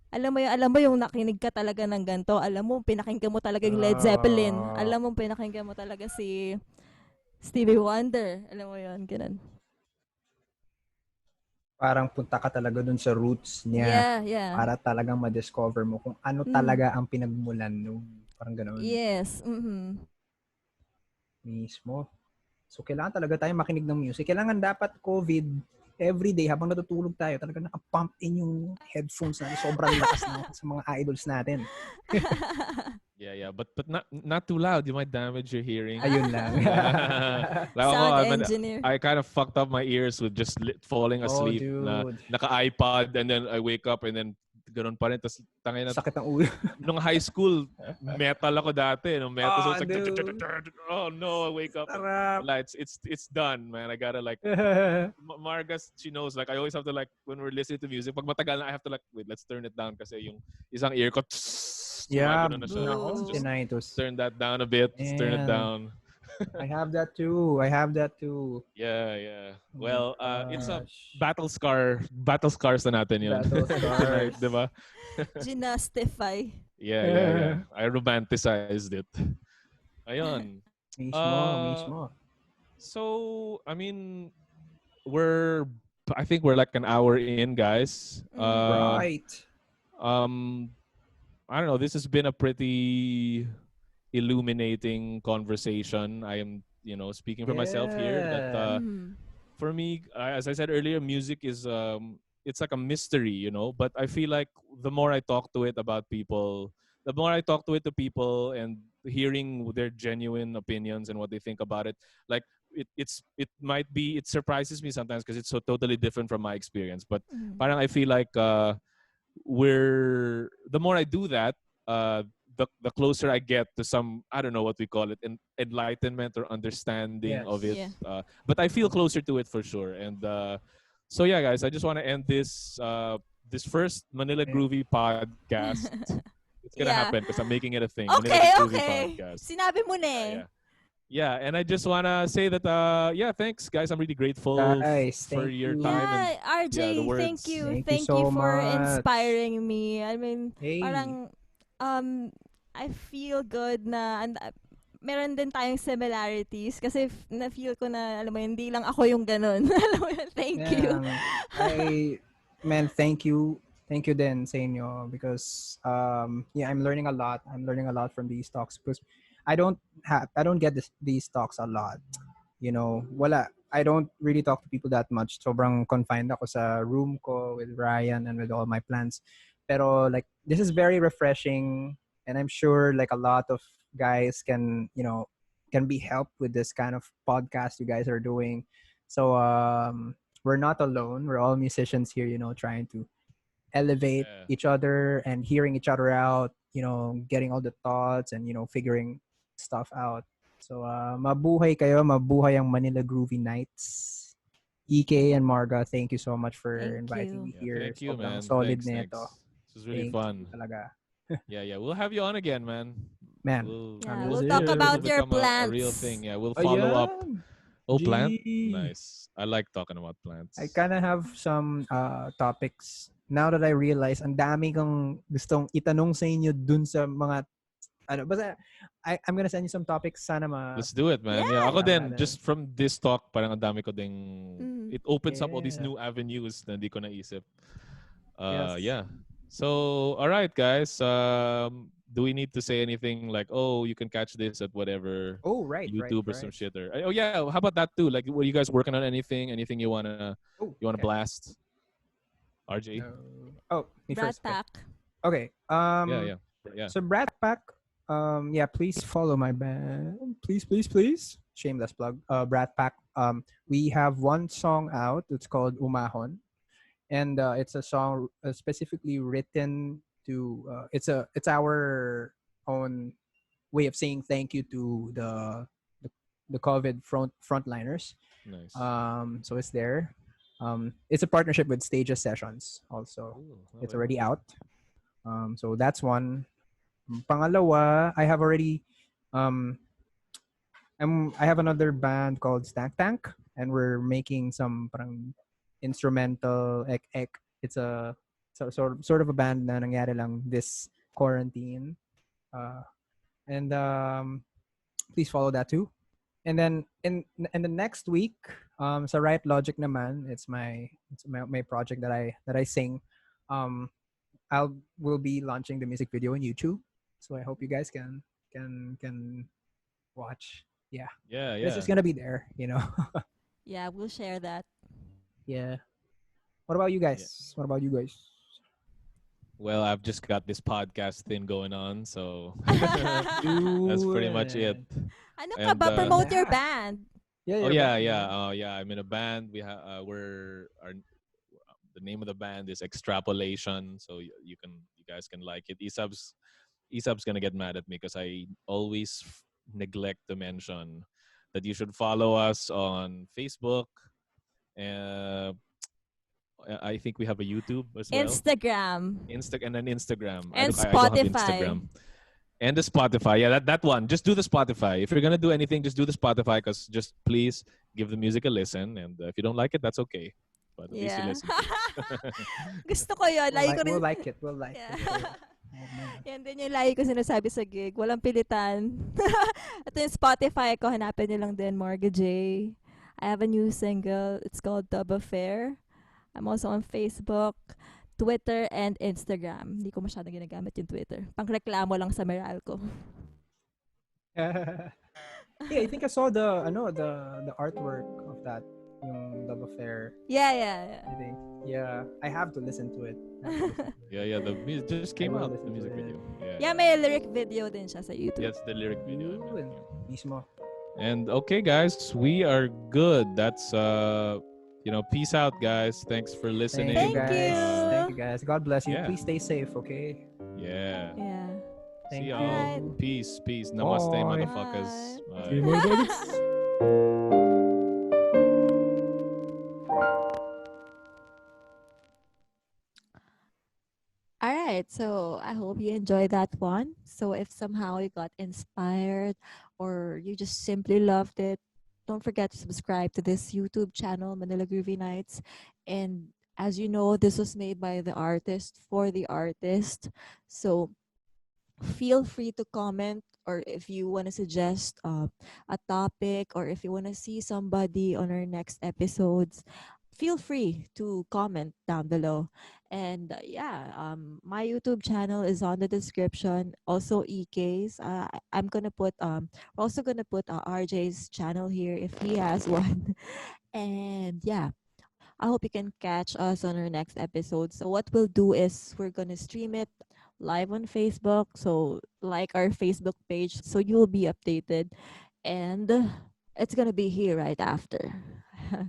Alam mo yung nakinig ka talaga ng ganito. Alam mo, pinakinggan mo talaga yung Led Zeppelin. Ah, Alam mo, pinakinggan mo talaga si Stevie Wonder. Alam mo yun, ganun. parang punta ka talaga dun sa roots niya Yeah. para talagang ma-discover mo kung ano Mm. talaga ang pinagmulan nung parang ganoon Yes. mismo. So, kailangan talaga tayo makinig ng music. Kailangan dapat COVID, every day habang natutulog tayo, talaga nakapump in yung headphones natin. Sobrang lakas na sa mga idols natin. Yeah. But not too loud. You might damage your hearing. Ayun lang. Like ako, Sound engineer. I kind of fucked up my ears with just falling Oh, asleep. dude. Naka-iPod and then I wake up and then ganun pa rin. Tapos tangina, Sakit ng ulo. nung high school, metal ako dati. No? Metal. So Oh, it's like, dude. oh no, I wake up. Sarap. Wala, it's done, man. I gotta like, Marga, she knows, like, I always have to like, when we're listening to music, pag matagal na, I have to like, wait, let's turn it down kasi yung isang ear ko, Yeah, gumagano na siya. Boo. Let's just tinnitus. turn that down a bit. Let's turn it Man. down. I have that too. Yeah. Oh Well, my it's a gosh. battle scars na natin yun. Battle Tonight, scars. diba? Ginastify. Yeah. I romanticized it. Ayun. Mismo. So, I mean, I think we're like an hour in, guys. Right. I don't know. This has been a pretty illuminating conversation. I am, speaking for myself here. That for me, as I said earlier, music is it's like a mystery, But I feel like the more I talk to it about people, the more I talk to it to people and hearing their genuine opinions and what they think about it, like it surprises me sometimes because it's so totally different from my experience. But parang I feel like the more I do that, the closer I get to some, I don't know what we call it, enlightenment or understanding of it. Yeah. But I feel closer to it for sure. And so yeah, guys, I just want to end this first Manila Groovy podcast. It's gonna happen because I'm making it a thing. Manila Groovy Podcast. Sinabi mo na Yeah, and I just wanna say that thanks guys. I'm really grateful Guys, for thank your you. time and RJ, the words. thank you. Thank you Thank so you for much. inspiring me. I mean, Hey. parang I feel good na meron din tayong similarities kasi na-feel ko na, alam mo, hindi lang ako yung ganun. Alam mo yun, thank you. Thank you. Thank you din sa inyo because I'm learning a lot. I'm learning a lot from these talks because I don't get these talks a lot. Wala. I don't really talk to people that much. Sobrang confined ako sa room ko with Ryan and with all my plans. Pero like this is very refreshing and I'm sure like a lot of guys can be helped with this kind of podcast you guys are doing. So we're not alone. We're all musicians here, trying to elevate each other and hearing each other out, getting all the thoughts and figuring stuff out. So mabuhay kayo, mabuhay ang Manila Groovy Nights. EK and Marga, thank you so much for inviting me here. Thank you, man. Solid Thanks. nito. This was really fun. Talaga. Yeah. We'll have you on again, man. Man. We'll talk about your plants. A real thing. Yeah, we'll follow up. Oh, plant? Gee. Nice. I like talking about plants. I kind of have some topics now that I realize ang dami kong gustong itanong sa inyo dun sa mga Ano, basta, I'm gonna send you some topics. Sana Let's do it, man. Yeah, Yeah. ako din, ano. just from this talk, parang ang dami ko ding, Mm. it opens up all these Yeah. new avenues na hindi ko naisip. Yes. Yeah. So, all right, guys. Do we need to say anything like, oh, you can catch this at whatever Oh, right, right, YouTube or some right. shit? Or oh yeah, how about that too? Like, were you guys working on anything? Anything Oh, you wanna okay. blast? RJ? Oh, me Brat first. Okay. pack. Okay. Yeah, yeah, yeah. So Brat Pack, yeah, please follow my band. Please, please, please. Shameless plug. Brat Pack. We have one song out. It's called Umahon, and it's a song specifically written to. It's our own way of saying thank you to the, the COVID frontliners. Nice. So it's there. It's a partnership with Stages Sessions. Also, Ooh, it's okay. already out. So that's one. Pangalawa, I have already um I have another band called Snack Tank, and we're making some parang instrumental ek. It's a sort of a band na nangyari lang this quarantine. Uh and please follow that too. And then in the next week, sa Right Logic naman, it's my project that I sing. Um I'll will be launching the music video on YouTube. So I hope you guys can watch. Yeah. Yeah, It's yeah. just gonna be there, you know. Yeah, we'll share that. Yeah. What about you Yeah. guys? What about you guys? Well, I've just got this podcast thing going on, so that's Do pretty much it. Ano ka And ba? Promote your Yeah. band. Yeah, oh your yeah, band, yeah, man. yeah. I'm in a band. The name of the band is Extrapolation, so you guys can like it. Isab's gonna get mad at me because I always neglect to mention that you should follow us on Facebook. Uh, I think we have a YouTube as well. Instagram. And then Instagram. And I don't have Spotify. Instagram. And the Spotify. Yeah, that one. Just do the Spotify. If you're gonna do anything, just do the Spotify. Cause just please give the music a listen. And if you don't like it, that's okay. But at least you Yeah. listen to it. Gusto ko yun. Lagi ko We'll rin. like it. We'll like Yeah. it. Oh man. Yan din yung lagi ko sinasabi sa gig. Walang pilitan. Ito yung Spotify ko. Hanapin nyo lang din, Marga Jayy. I have a new single. It's called Dub Affair. I'm also on Facebook, Twitter, and Instagram. Hindi ko masyadong ginagamit yung Twitter. Pangreklamo lang sa Meralco. Yeah, I think I saw the artwork of that yung Love Affair. Yeah, yeah, I think. Yeah, I have to listen to it. I have to listen to it. Yeah. The music just came will out. listen The to music it. video. yeah. Yeah. May lyric video din siya sa YouTube. That's the lyric video. Yun. Mismo. And okay, guys, we are good. That's peace out, guys. Thanks for listening. Thank you Thank guys. you. Thank you guys. God bless you. Yeah. Please stay safe, okay? Yeah. Yeah. Thank See you. y'all. Alright. Peace. Namaste, Bye. motherfuckers. Bye. Bye. my babies. All right, so I hope you enjoyed that one. So if somehow you got inspired or you just simply loved it, don't forget to subscribe to this YouTube channel, Manila Groovy Nights. And as you know, this was made by the artist for the artist. So feel free to comment, or if you want to suggest a topic, or if you want to see somebody on our next episodes, feel free to comment down below. And my YouTube channel is on the description. Also, EK's. I'm gonna put we're also gonna put RJ's channel here if he has one. And yeah, I hope you can catch us on our next episode. So what we'll do is we're gonna stream it live on Facebook. So like our Facebook page so you'll be updated. And it's gonna be here right after. All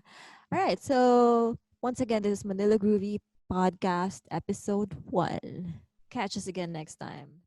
right. So once again, this is Manila Groovy Podcast episode 1. Catch us again next time.